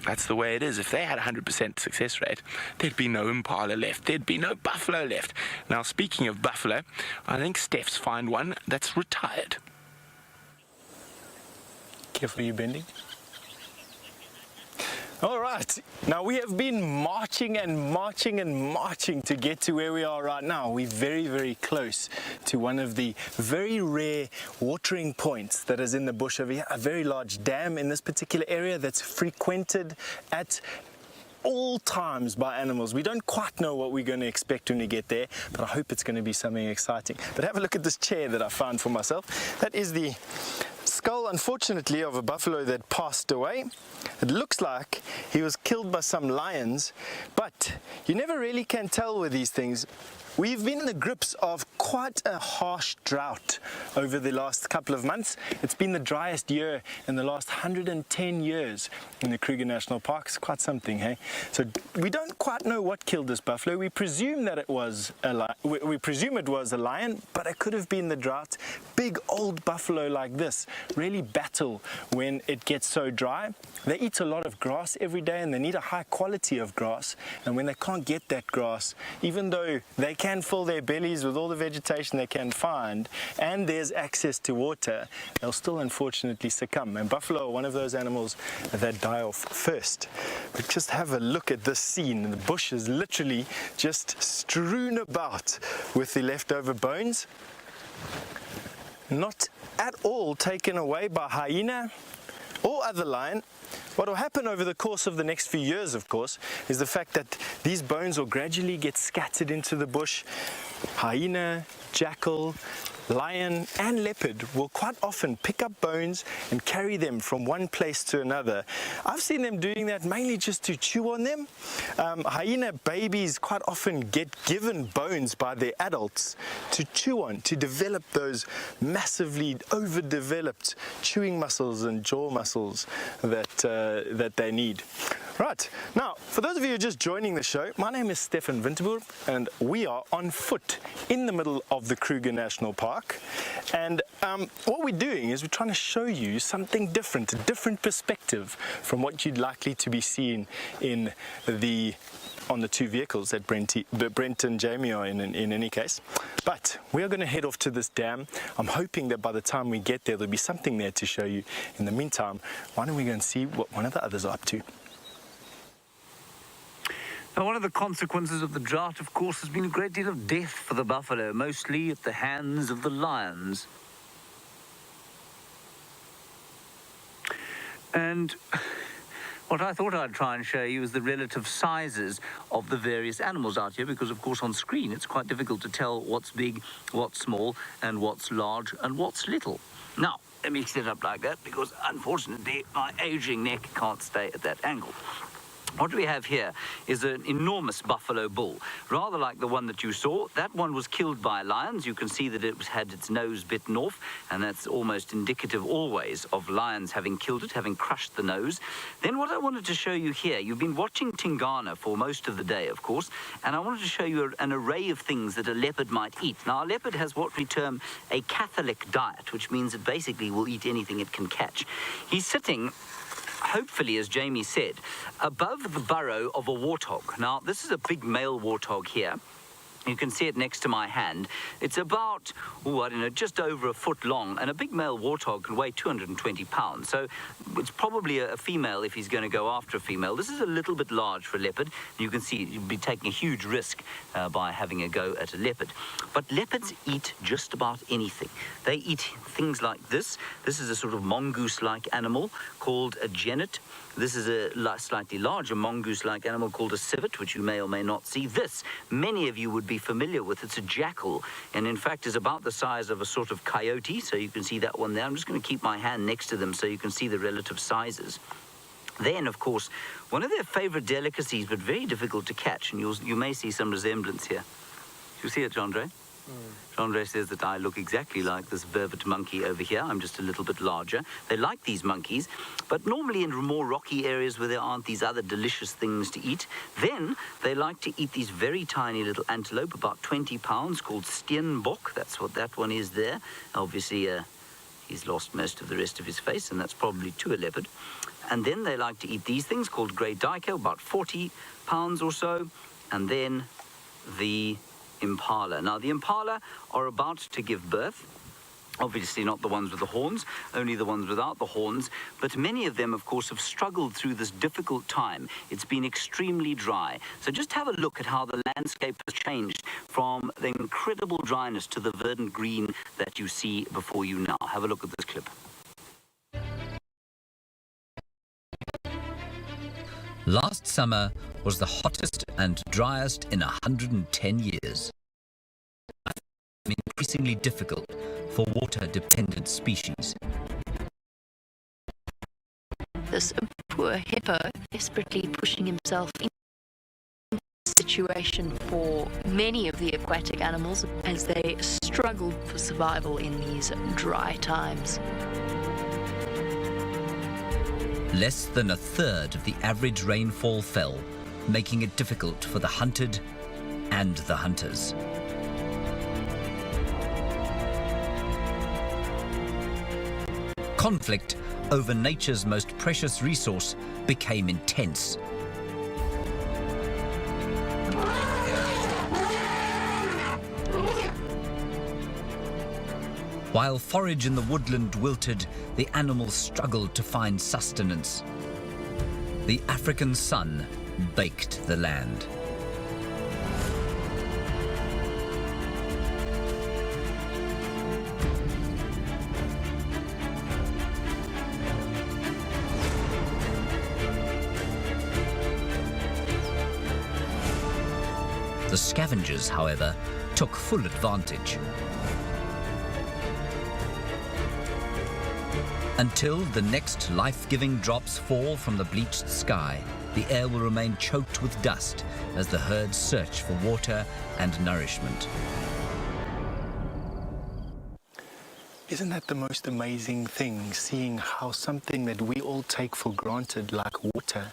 that's the way it is. If they had 100% success rate, there'd be no impala left. There'd be no buffalo left. Now, speaking of buffalo, I think Steph's found one that's retired. Careful, you bending. All right, now we have been marching and marching and marching to get to where we are right now. We're very, very close to one of the very rare watering points that is in the bush over here, a very large dam in this particular area that's frequented at all times by animals. We don't quite know what we're going to expect when we get there, but I hope it's going to be something exciting. But have a look at this chair that I found for myself. That is the skull tale, unfortunately, of a buffalo that passed away. It looks like he was killed by some lions, but you never really can tell with these things. We've been in the grips of quite a harsh drought over the last couple of months. It's been the driest year in the last 110 years in the Kruger National Park. It's quite something, hey? So we don't quite know what killed this buffalo. We presume that it was we presume it was a lion, but it could have been the drought. Big old buffalo like this really battle when it gets so dry. They eat a lot of grass every day and they need a high quality of grass. And when they can't get that grass, even though they can fill their bellies with all the vegetation they can find and there's access to water, they'll still unfortunately succumb. And buffalo are one of those animals that die off first. But just have a look at this scene. The bush is literally just strewn about with the leftover bones. Not at all taken away by hyena or other lion. What will happen over the course of the next few years, of course, is the fact that these bones will gradually get scattered into the bush. Hyena, jackal, lion and leopard will quite often pick up bones and carry them from one place to another. I've seen them doing that mainly just to chew on them. Hyena babies quite often get given bones by their adults to chew on, to develop those massively overdeveloped chewing muscles and jaw muscles that they need. Right, now for those of you who are just joining the show, my name is Stefan Winterboer and we are on foot in the middle of the Kruger National Park. And what we're doing is we're trying to show you something different, a different perspective from what you'd likely to be seeing on the two vehicles that Brent and Jamie are in any case. But we are going to head off to this dam. I'm hoping that by the time we get there, there'll be something there to show you. In the meantime, why don't we go and see what one of the others are up to? Now, one of the consequences of the drought, of course, has been a great deal of death for the buffalo, mostly at the hands of the lions. And what I thought I'd try and show you is the relative sizes of the various animals out here, because, of course, on screen it's quite difficult to tell what's big, what's small, and what's large, and what's little. Now, let me set up like that, because, unfortunately, my aging neck can't stay at that angle. What we have here is an enormous buffalo bull, rather like the one that you saw. That one was killed by lions. You can see that it had its nose bitten off, and that's almost indicative always of lions having killed it, having crushed the nose. Then what I wanted to show you here, you've been watching Tingana for most of the day, of course, and I wanted to show you an array of things that a leopard might eat. Now, a leopard has what we term a Catholic diet, which means it basically will eat anything it can catch. He's sitting, hopefully, as Jamie said, above the burrow of a warthog. Now, this is a big male warthog here. You can see it next to my hand. It's about, I don't know, just over a foot long, and a big male warthog can weigh 220 pounds. So it's probably a female if he's going to go after a female. This is a little bit large for a leopard. You can see you'd be taking a huge risk by having a go at a leopard. But leopards eat just about anything. They eat things like this. This is a sort of mongoose-like animal called a genet. This is a slightly larger mongoose-like animal called a civet, which you may or may not see. This, many of you would be familiar with. It's a jackal, and in fact is about the size of a sort of coyote, so you can see that one there. I'm just going to keep my hand next to them so you can see the relative sizes. Then, of course, one of their favorite delicacies, but very difficult to catch, and you may see some resemblance here. You see it, Andre? Andre says that I look exactly like this vervet monkey over here. I'm just a little bit larger. They like these monkeys, but normally in more rocky areas where there aren't these other delicious things to eat. Then they like to eat these very tiny little antelope, about 20 pounds, called steenbok. That's what that one is there. Obviously, he's lost most of the rest of his face, and that's probably to a leopard. And then they like to eat these things called grey duiker, about 40 pounds or so. And then the impala. Now, the impala are about to give birth. Obviously not the ones with the horns, only the ones without the horns. But many of them, of course, have struggled through this difficult time. It's been extremely dry. So just have a look at how the landscape has changed from the incredible dryness to the verdant green that you see before you now. Have a look at this clip. Last summer was the hottest and driest in 110 years. It's increasingly difficult for water-dependent species. this poor hippo desperately pushing himself into the situation for many of the aquatic animals as they struggled for survival in these dry times. Less than a third of the average rainfall fell, making it difficult for the hunted and the hunters. Conflict over nature's most precious resource became intense. While forage in the woodland wilted, the animals struggled to find sustenance. The African sun baked the land. The scavengers, however, took full advantage. Until the next life-giving drops fall from the bleached sky, the air will remain choked with dust as the herds search for water and nourishment. Isn't that the most amazing thing, seeing how something that we all take for granted, like water,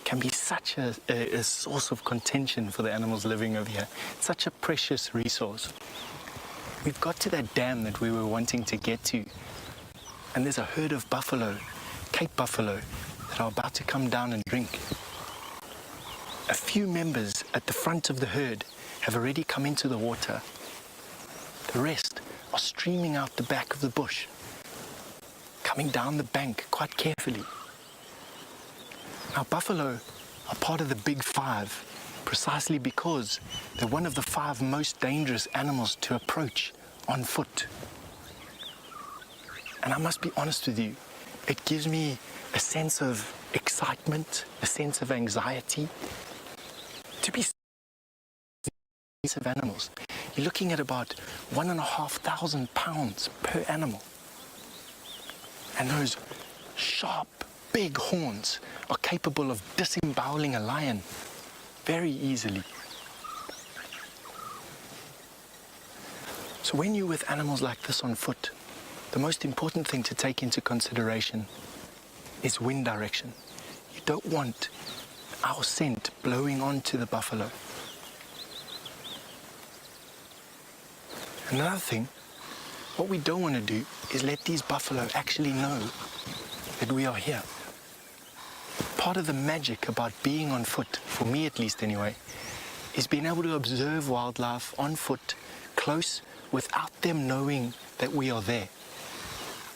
can be such a source of contention for the animals living over here. It's such a precious resource. We've got to that dam that we were wanting to get to, and there's a herd of buffalo, Cape buffalo, that are about to come down and drink. A few members at the front of the herd have already come into the water. The rest are streaming out the back of the bush, coming down the bank quite carefully. Now, buffalo are part of the Big Five precisely because they're one of the 5 most dangerous animals to approach on foot. And I must be honest with you, it gives me a sense of excitement, a sense of anxiety to be these of animals. You're looking at about 1,500 pounds per animal. And those sharp, big horns are capable of disemboweling a lion very easily. So when you're with animals like this on foot, the most important thing to take into consideration is wind direction. You don't want our scent blowing onto the buffalo. Another thing, what we don't want to do is let these buffalo actually know that we are here. Part of the magic about being on foot, for me at least anyway, is being able to observe wildlife on foot, close, without them knowing that we are there.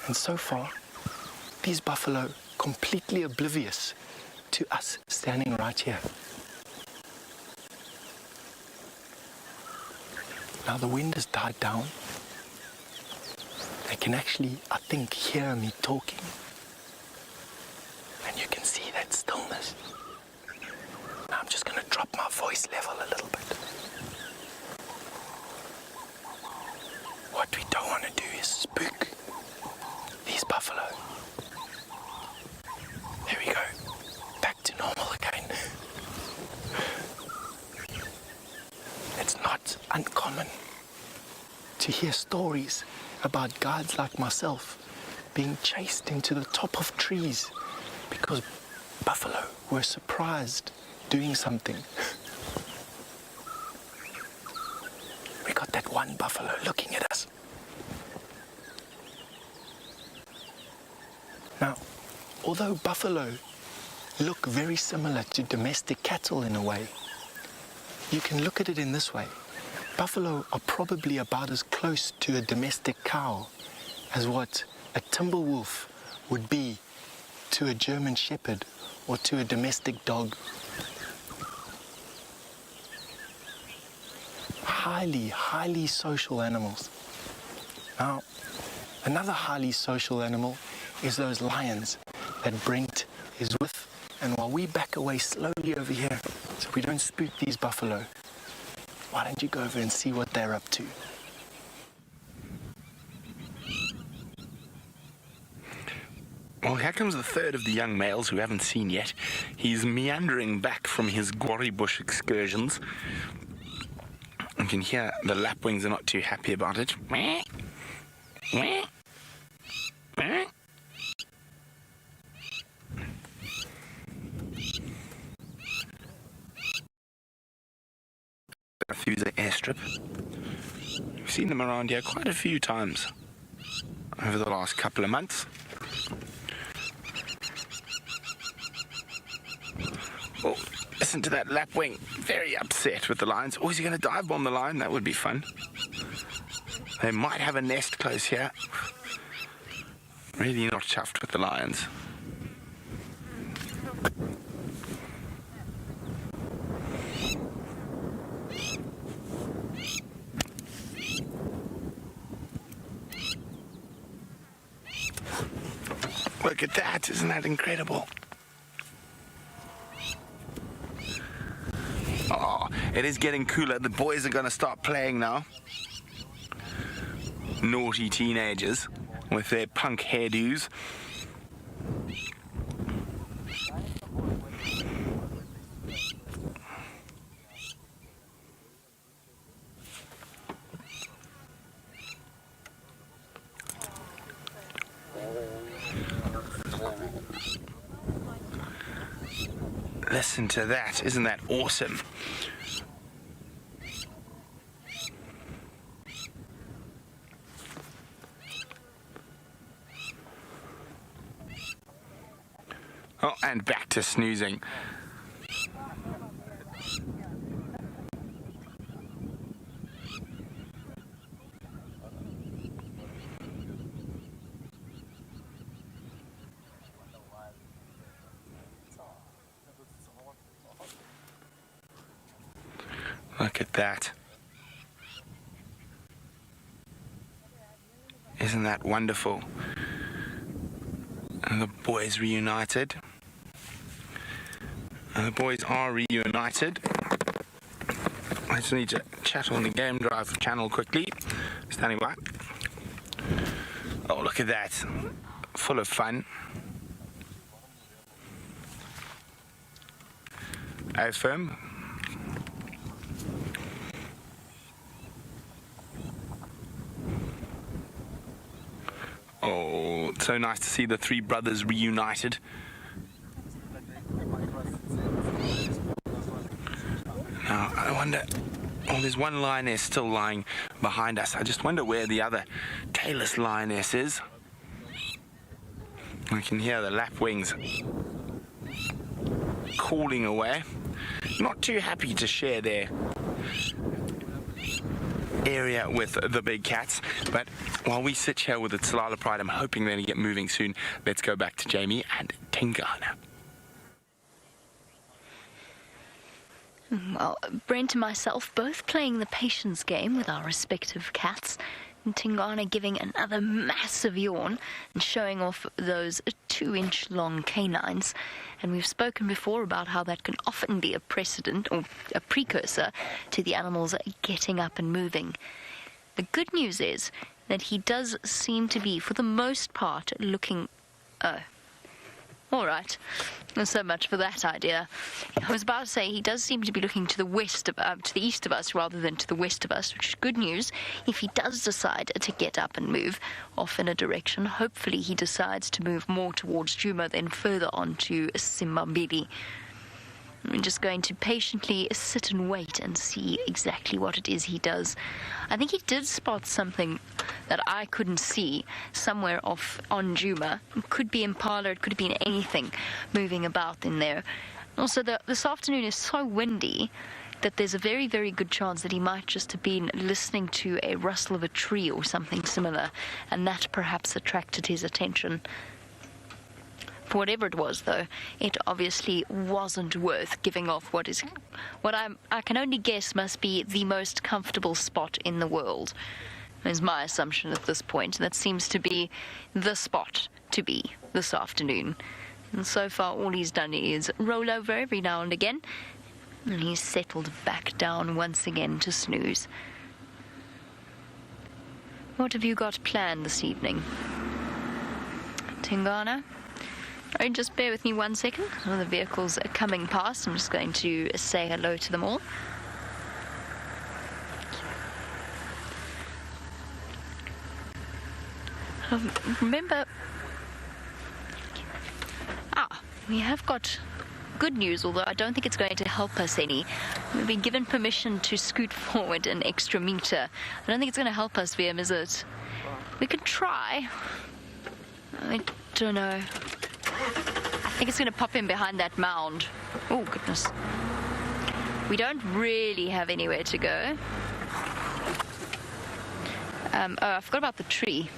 And so far, these buffalo completely oblivious to us standing right here. Now the wind has died down. They can actually, I think, hear me talking. And you can see that stillness. Now I'm just going to drop my voice level a little bit. What we don't want to do is spook these buffalo. There we go. Back to normal again. It's not uncommon to hear stories about guides like myself being chased into the top of trees because buffalo were surprised doing something. We got that one buffalo looking at us. Now, although buffalo look very similar to domestic cattle in a way, you can look at it in this way. Buffalo are probably about as close to a domestic cow as what a timber wolf would be to a German shepherd or to a domestic dog. Highly, highly social animals. Now, another highly social animal is those lions that Brent is with. And while we back away slowly over here, so we don't spook these buffalo, why don't you go over and see what they're up to? Well, here comes the third of the young males who we haven't seen yet. He's meandering back from his quarry bush excursions. You can hear the lapwings are not too happy about it. Through the airstrip. We've seen them around here quite a few times over the last couple of months. Oh, listen to that lapwing. Very upset with the lions. Oh, is he going to dive bomb the lion? That would be fun. They might have a nest close here. Really not chuffed with the lions. Look at that, isn't that incredible? Oh, it is getting cooler. The boys are going to start playing now. Naughty teenagers with their punk hairdos. Listen to that, isn't that awesome? Oh, and back to snoozing. Look at that. Isn't that wonderful? And the boys reunited. And the boys are reunited. I just need to chat on the Game Drive channel quickly. Standing by. Oh, look at that. Full of fun. As firm. Oh, it's so nice to see the three brothers reunited. Now, I wonder... Oh, there's one lioness still lying behind us. I just wonder where the other tailless lioness is. I can hear the lapwings calling away. Not too happy to share their area with the big cats, but while we sit here with the Tsalala Pride, I'm hoping they're going to get moving soon. Let's go back to Jamie and Tingana. Well, Brent and myself both playing the patience game with our respective cats, and Tingana giving another massive yawn and showing off those 2-inch long canines. And we've spoken before about how that can often be a precedent or a precursor to the animals getting up and moving. The good news is that he does seem to be, for the most part, looking... all right. So much for that idea. I was about to say he does seem to be looking to the west of, to the east of us rather than to the west of us, which is good news. If he does decide to get up and move off in a direction, hopefully he decides to move more towards Djuma than further on to Simbambili. I'm just going to patiently sit and wait and see exactly what it is he does. I think he did spot something that I couldn't see somewhere off on Djuma. It could be Impala, it could have been anything moving about in there. Also, this afternoon is so windy that there's a very, very good chance that he might just have been listening to a rustle of a tree or something similar, and that perhaps attracted his attention. For whatever it was, though, it obviously wasn't worth giving off what I can only guess must be the most comfortable spot in the world, is my assumption at this point. That seems to be the spot to be this afternoon. And so far, all he's done is roll over every now and again, and he's settled back down once again to snooze. What have you got planned this evening, Tingana? Sorry, just bear with me 1 second. One of the vehicles are coming past. I'm just going to say hello to them all. Remember, we have got good news, although I don't think it's going to help us any. We've been given permission to scoot forward an extra meter. I don't think it's going to help us, VM, is it? We could try. I don't know. I think it's going to pop in behind that mound. Oh, goodness. We don't really have anywhere to go. I forgot about the tree.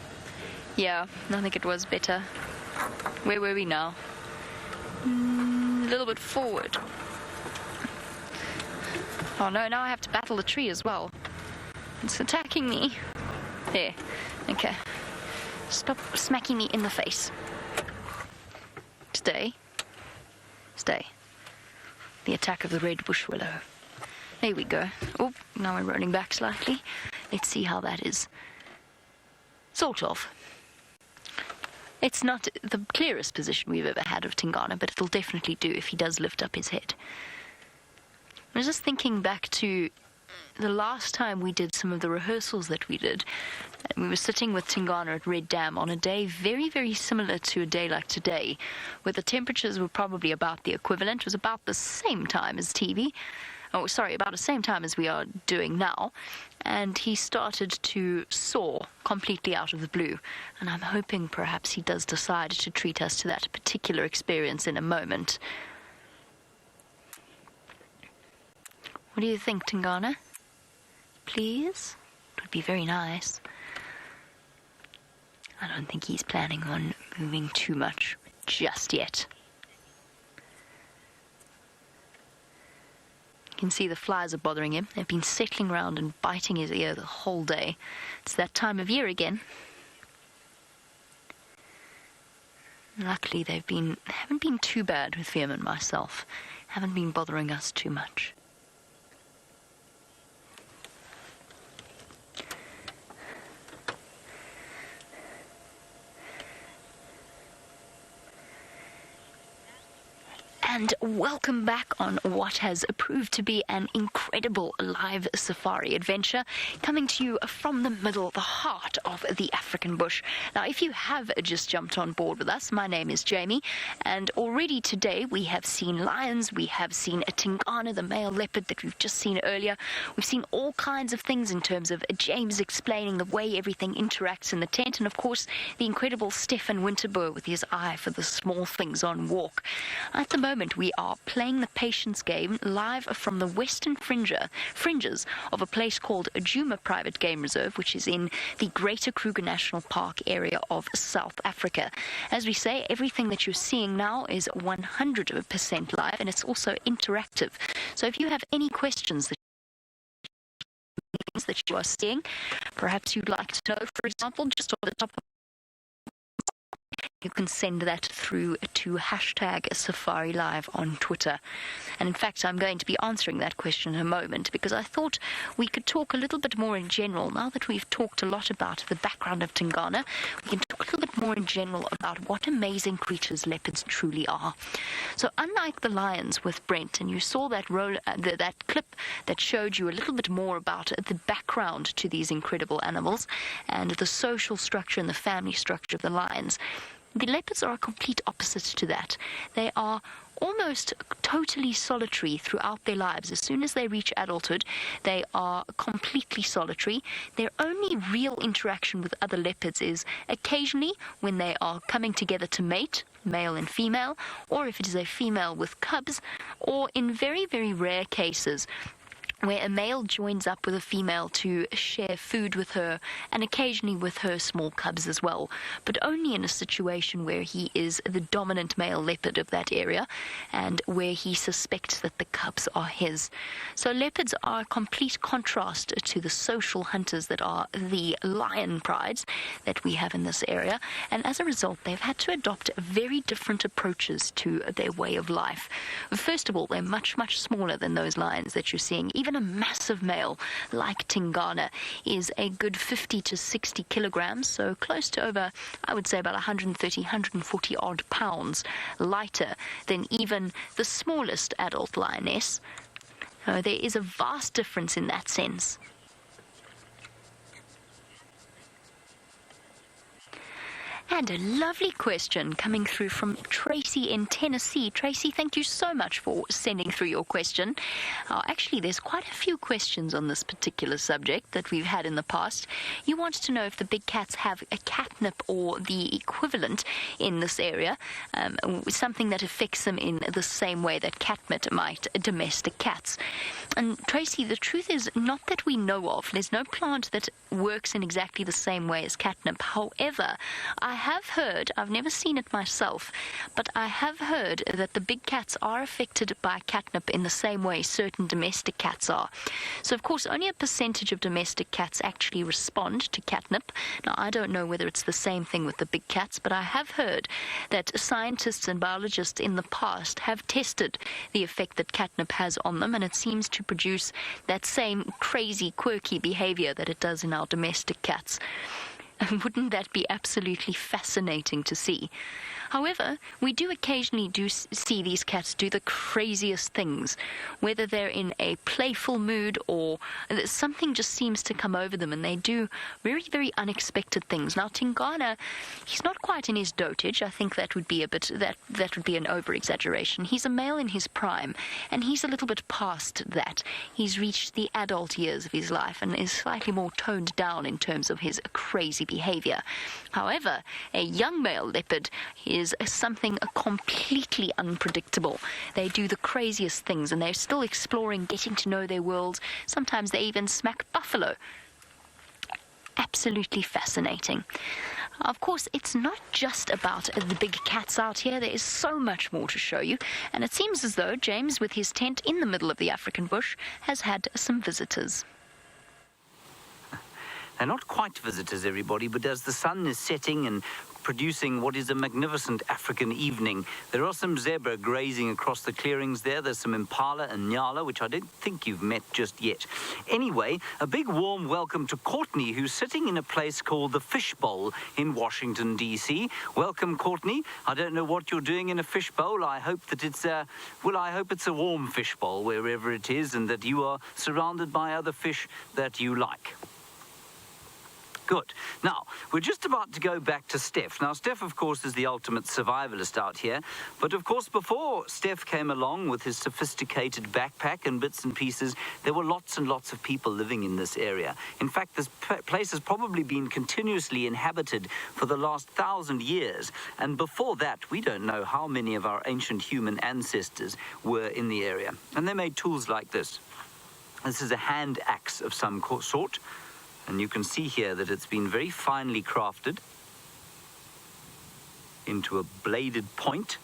Yeah, I think it was better. Where were we now? A little bit forward. Oh no, now I have to battle the tree as well. It's attacking me. There. Okay. Stop smacking me in the face. Stay. Stay. The attack of the red bush willow. There we go. Oh, now we're rolling back slightly. Let's see how that is. Sort of. It's not the clearest position we've ever had of Tingana, but it'll definitely do if he does lift up his head. I was just thinking back to the last time we did some of the rehearsals that we did. We were sitting with Tingana at Red Dam on a day very, very similar to a day like today, where the temperatures were probably about the equivalent. It was about the same time as TV. Oh, sorry, about the same time as we are doing now. And he started to soar completely out of the blue. And I'm hoping perhaps he does decide to treat us to that particular experience in a moment. What do you think, Tingana? Please? It would be very nice. I don't think he's planning on moving too much just yet. You can see the flies are bothering him. They've been settling around and biting his ear the whole day. It's that time of year again. Luckily, haven't been too bad with Fiam and myself. Haven't been bothering us too much. And welcome back on what has proved to be an incredible live safari adventure, coming to you from the middle, the heart of the African bush. Now, if you have just jumped on board with us, my name is Jamie, and already today we have seen lions, we have seen a Tingana, the male leopard that we've just seen earlier. We've seen all kinds of things in terms of James explaining the way everything interacts in the tent, and of course the incredible Stefan Winterboer with his eye for the small things on walk. At the moment, we are playing the patience game live from the western fringes of a place called Djuma Private Game Reserve, which is in the Greater Kruger National Park area of South Africa. As we say, everything that you're seeing now is 100% live, and it's also interactive. So if you have any questions that you are seeing, perhaps you'd like to know, for example, just off the top of you can send that through to #SafariLive on Twitter. And in fact, I'm going to be answering that question in a moment, because I thought we could talk a little bit more in general. Now that we've talked a lot about the background of Tingana, we can talk a little bit more in general about what amazing creatures leopards truly are. So unlike the lions with Brent, and you saw that that clip that showed you a little bit more about the background to these incredible animals and the social structure and the family structure of the lions, the leopards are a complete opposite to that. They are almost totally solitary throughout their lives. As soon as they reach adulthood, they are completely solitary. Their only real interaction with other leopards is occasionally when they are coming together to mate, male and female, or if it is a female with cubs, or in very, very rare cases, where a male joins up with a female to share food with her and occasionally with her small cubs as well, but only in a situation where he is the dominant male leopard of that area and where he suspects that the cubs are his. So leopards are a complete contrast to the social hunters that are the lion prides that we have in this area, and as a result they've had to adopt very different approaches to their way of life. First of all, they're much, much smaller than those lions that you're seeing. Even even a massive male like Tingana is a good 50 to 60 kilograms, so close to over, I would say about 130, 140 odd pounds lighter than even the smallest adult lioness. There is a vast difference in that sense. And a lovely question coming through from Tracy in Tennessee. Tracy, thank you so much for sending through your question. Actually, there's quite a few questions on this particular subject that we've had in the past. You wanted to know if the big cats have a catnip or the equivalent in this area, something that affects them in the same way that catnip might domestic cats. And Tracy, the truth is not that we know of. There's no plant that works in exactly the same way as catnip. However, I have heard, I've never seen it myself, but I have heard that the big cats are affected by catnip in the same way certain domestic cats are. So, of course, only a percentage of domestic cats actually respond to catnip. Now, I don't know whether it's the same thing with the big cats, but I have heard that scientists and biologists in the past have tested the effect that catnip has on them, and it seems to produce that same crazy, quirky behavior that it does in our domestic cats. Wouldn't that be absolutely fascinating to see? However, we do occasionally see these cats do the craziest things, whether they're in a playful mood or something just seems to come over them and they do very, very unexpected things. Now, Tingana, he's not quite in his dotage. I think that would be that would be an over-exaggeration. He's a male in his prime, and he's a little bit past that. He's reached the adult years of his life and is slightly more toned down in terms of his crazy behavior. However, a young male leopard is something completely unpredictable. They do the craziest things, and they're still exploring, getting to know their worlds. Sometimes they even smack buffalo. Absolutely fascinating. Of course, it's not just about the big cats out here. There is so much more to show you. And it seems as though James, with his tent in the middle of the African bush, has had some visitors. They're not quite visitors, everybody, but as the sun is setting and producing what is a magnificent African evening, there are some zebra grazing across the clearings there. There's some impala and nyala, which I don't think you've met just yet. Anyway, a big warm welcome to Courtney, who's sitting in a place called the Fishbowl in Washington, D.C. Welcome, Courtney. I don't know what you're doing in a fishbowl. I hope that it's a warm fishbowl wherever it is, and that you are surrounded by other fish that you like. Good. Now, we're just about to go back to Steph. Now, Steph, of course, is the ultimate survivalist out here. But, of course, before Steph came along with his sophisticated backpack and bits and pieces, there were lots and lots of people living in this area. In fact, this place has probably been continuously inhabited for the last 1,000 years. And before that, we don't know how many of our ancient human ancestors were in the area. And they made tools like this. This is a hand axe of some sort. And you can see here that it's been very finely crafted into a bladed point.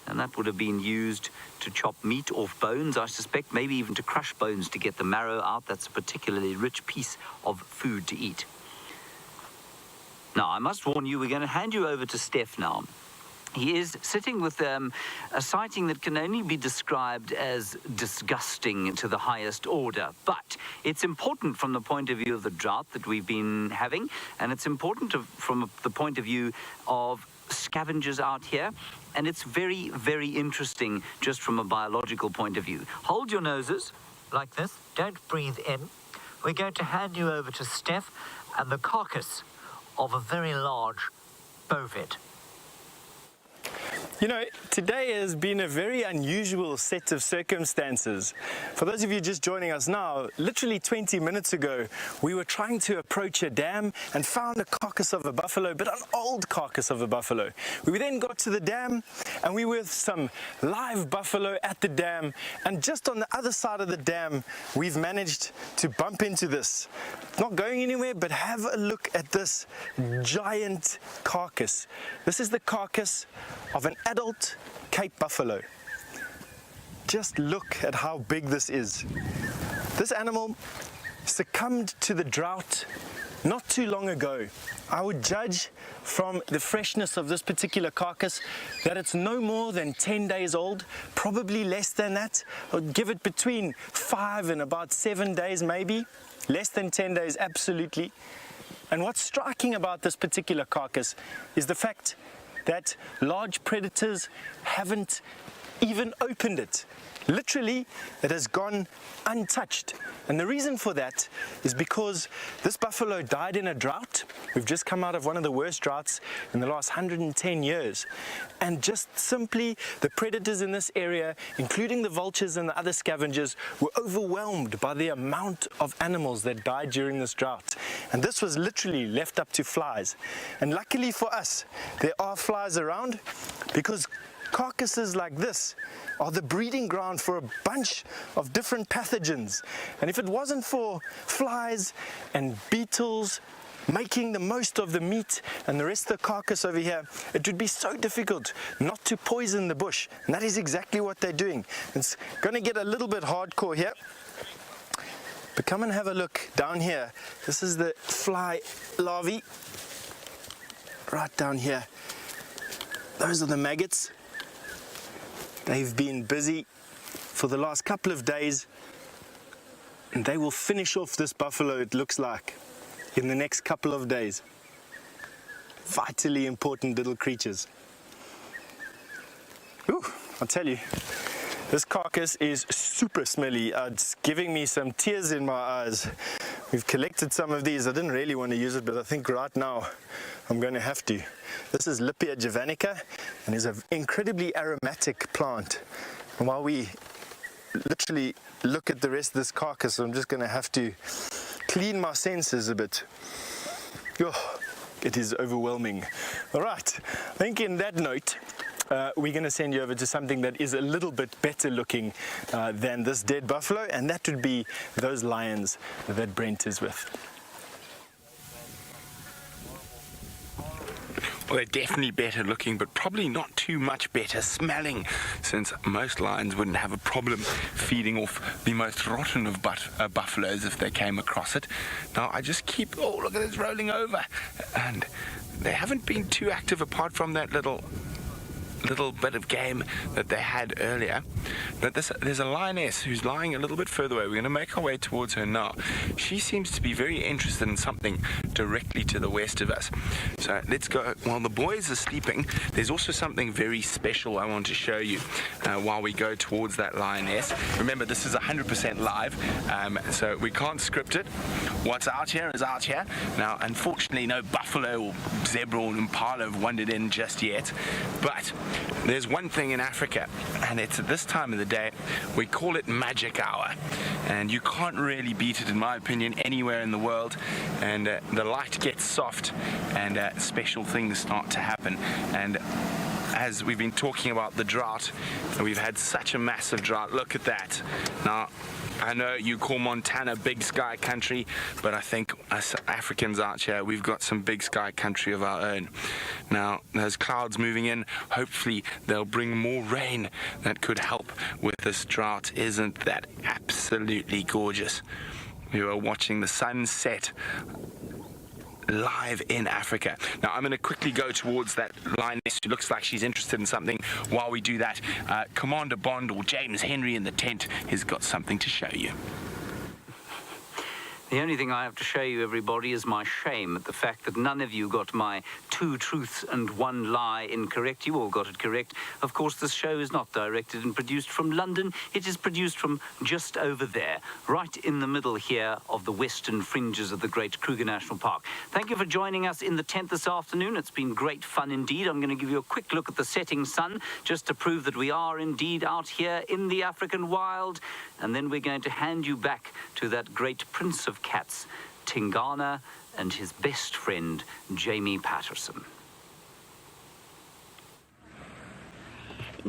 And that would have been used to chop meat off bones, I suspect, maybe even to crush bones to get the marrow out. That's a particularly rich piece of food to eat. Now, I must warn you, we're going to hand you over to Steph now. He is sitting with a sighting that can only be described as disgusting to the highest order. But it's important from the point of view of the drought that we've been having, and it's important from the point of view of scavengers out here. And it's very, very interesting just from a biological point of view. Hold your noses like this. Don't breathe in. We're going to hand you over to Steph and the carcass of a very large bovid. You know, today has been a very unusual set of circumstances. For those of you just joining us now, literally 20 minutes ago, we were trying to approach a dam and found a carcass of a buffalo, but an old carcass of a buffalo. We then got to the dam and we were with some live buffalo at the dam, and just on the other side of the dam, we've managed to bump into this. Not going anywhere, but have a look at this giant carcass. This is the carcass of an adult Cape buffalo. Just look at how big this is. This animal succumbed to the drought not too long ago. I would judge from the freshness of this particular carcass that it's no more than 10 days old, probably less than that. I would give it between 5 and about 7 days maybe. Less than 10 days, absolutely. And what's striking about this particular carcass is the fact that large predators haven't even opened it. Literally, it has gone untouched. And the reason for that is because this buffalo died in a drought. We've just come out of one of the worst droughts in the last 110 years. And just simply, the predators in this area, including the vultures and the other scavengers, were overwhelmed by the amount of animals that died during this drought. And this was literally left up to flies. And luckily for us, there are flies around, because carcasses like this are the breeding ground for a bunch of different pathogens. And if it wasn't for flies and beetles making the most of the meat and the rest of the carcass over here, it would be so difficult not to poison the bush. And that is exactly what they're doing. It's going to get a little bit hardcore here. But come and have a look down here. This is the fly larvae. Right down here. Those are the maggots. They've been busy for the last couple of days, and they will finish off this buffalo, it looks like, in the next couple of days. Vitally important little creatures. Ooh, I'll tell you, this carcass is super smelly. It's giving me some tears in my eyes. We've collected some of these. I didn't really want to use it, but I think right now I'm going to have to. This is Lippia javanica, and is an incredibly aromatic plant. And while we literally look at the rest of this carcass, I'm just going to have to clean my senses a bit. Oh, it is overwhelming. All right, I think in that note, we're going to send you over to something that is a little bit better looking than this dead buffalo, and that would be those lions that Brent is with. Well, they're definitely better looking, but probably not too much better smelling, since most lions wouldn't have a problem feeding off the most rotten of buffaloes if they came across it. Now, I just keep, oh, look at this rolling over. And they haven't been too active apart from that little bit of game that they had earlier. But there's a lioness who's lying a little bit further away. We're going to make our way towards her now. She seems to be very interested in something directly to the west of us. So let's go. While the boys are sleeping, there's also something very special I want to show you while we go towards that lioness. Remember, this is 100% live, so we can't script it. What's out here is out here. Now, unfortunately, no buffalo or zebra or impala have wandered in just yet, but there's one thing in Africa, and it's at this time of the day, we call it magic hour, and you can't really beat it, in my opinion, anywhere in the world. And the light gets soft, and special things start to happen. And as we've been talking about the drought, we've had such a massive drought. Look at that. Now, I know you call Montana big sky country, but I think us Africans out here, we've got some big sky country of our own. Now, there's clouds moving in. Hopefully, they'll bring more rain that could help with this drought. Isn't that absolutely gorgeous? We are watching the sunset live in Africa. Now, I'm going to quickly go towards that lioness who looks like she's interested in something. While we do that, Commander Bond, or James Henry in the tent, has got something to show you. The only thing I have to show you, everybody, is my shame at the fact that none of you got my 2 truths and 1 lie incorrect. You all got it correct. Of course, this show is not directed and produced from London. It is produced from just over there, right in the middle here of the western fringes of the Great Kruger National Park. Thank you for joining us in the tent this afternoon. It's been great fun indeed. I'm going to give you a quick look at the setting sun, just to prove that we are indeed out here in the African wild. And then we're going to hand you back to that great prince of cats, Tingana, and his best friend, Jamie Patterson.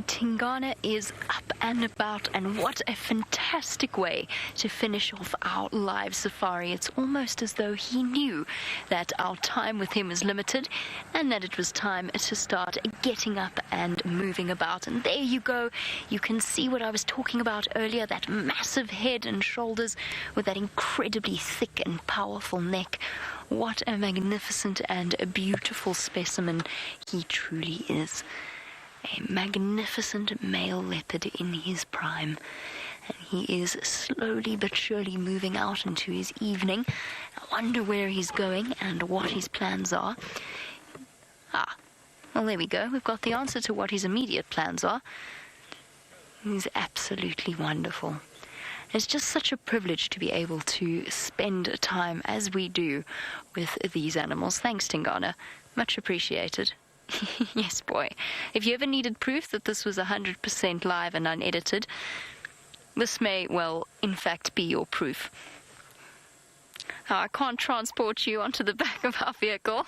Tingana is up and about, and what a fantastic way to finish off our live safari. It's almost as though he knew that our time with him is limited and that it was time to start getting up and moving about. And there you go. You can see what I was talking about earlier, that massive head and shoulders with that incredibly thick and powerful neck. What a magnificent and a beautiful specimen he truly is. A magnificent male leopard in his prime. And he is slowly but surely moving out into his evening. I wonder where he's going and what his plans are. Well, there we go. We've got the answer to what his immediate plans are. He's absolutely wonderful. It's just such a privilege to be able to spend time as we do with these animals. Thanks, Tingana. Much appreciated. Yes, boy. If you ever needed proof that this was 100% live and unedited, this may, well, in fact, be your proof. I can't transport you onto the back of our vehicle.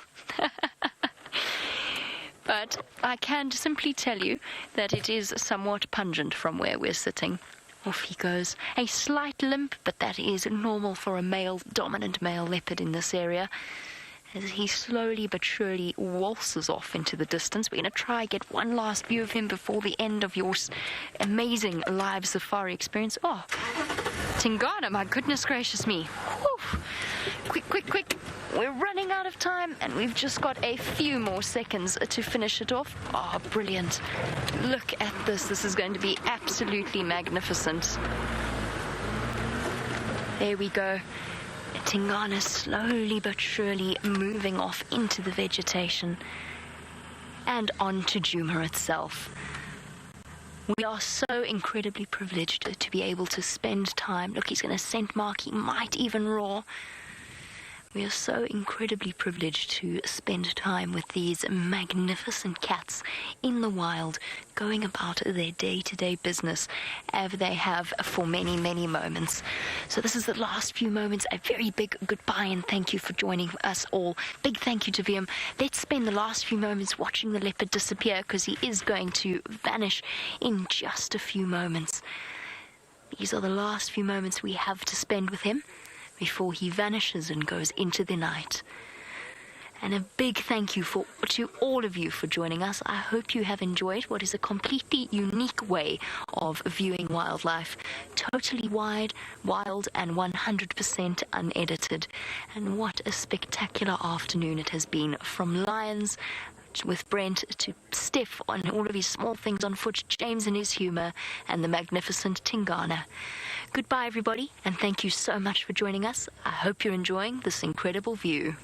But I can simply tell you that it is somewhat pungent from where we're sitting. Off he goes. A slight limp, but that is normal for a dominant male leopard in this area. As he slowly but surely waltzes off into the distance. We're going to try get one last view of him before the end of your amazing live safari experience. Oh, Tingana, my goodness gracious me. Whew. Quick. We're running out of time, and we've just got a few more seconds to finish it off. Oh, brilliant. Look at this. This is going to be absolutely magnificent. There we go. Tingana slowly but surely moving off into the vegetation and on to Djuma itself. We are so incredibly privileged to be able to spend time. Look, he's going to scent mark. He might even roar. We are so incredibly privileged to spend time with these magnificent cats in the wild, going about their day-to-day business, as they have for many, many moments. So this is the last few moments. A very big goodbye and thank you for joining us all. Big thank you to VM. Let's spend the last few moments watching the leopard disappear, because he is going to vanish in just a few moments. These are the last few moments we have to spend with him before he vanishes and goes into the night. And a big thank you to all of you for joining us. I hope you have enjoyed what is a completely unique way of viewing wildlife. Totally wild and 100% unedited. And what a spectacular afternoon it has been, from lions with Brent to Steph on all of his small things on foot, James and his humour, and the magnificent Tingana. Goodbye, everybody, and thank you so much for joining us. I hope you're enjoying this incredible view.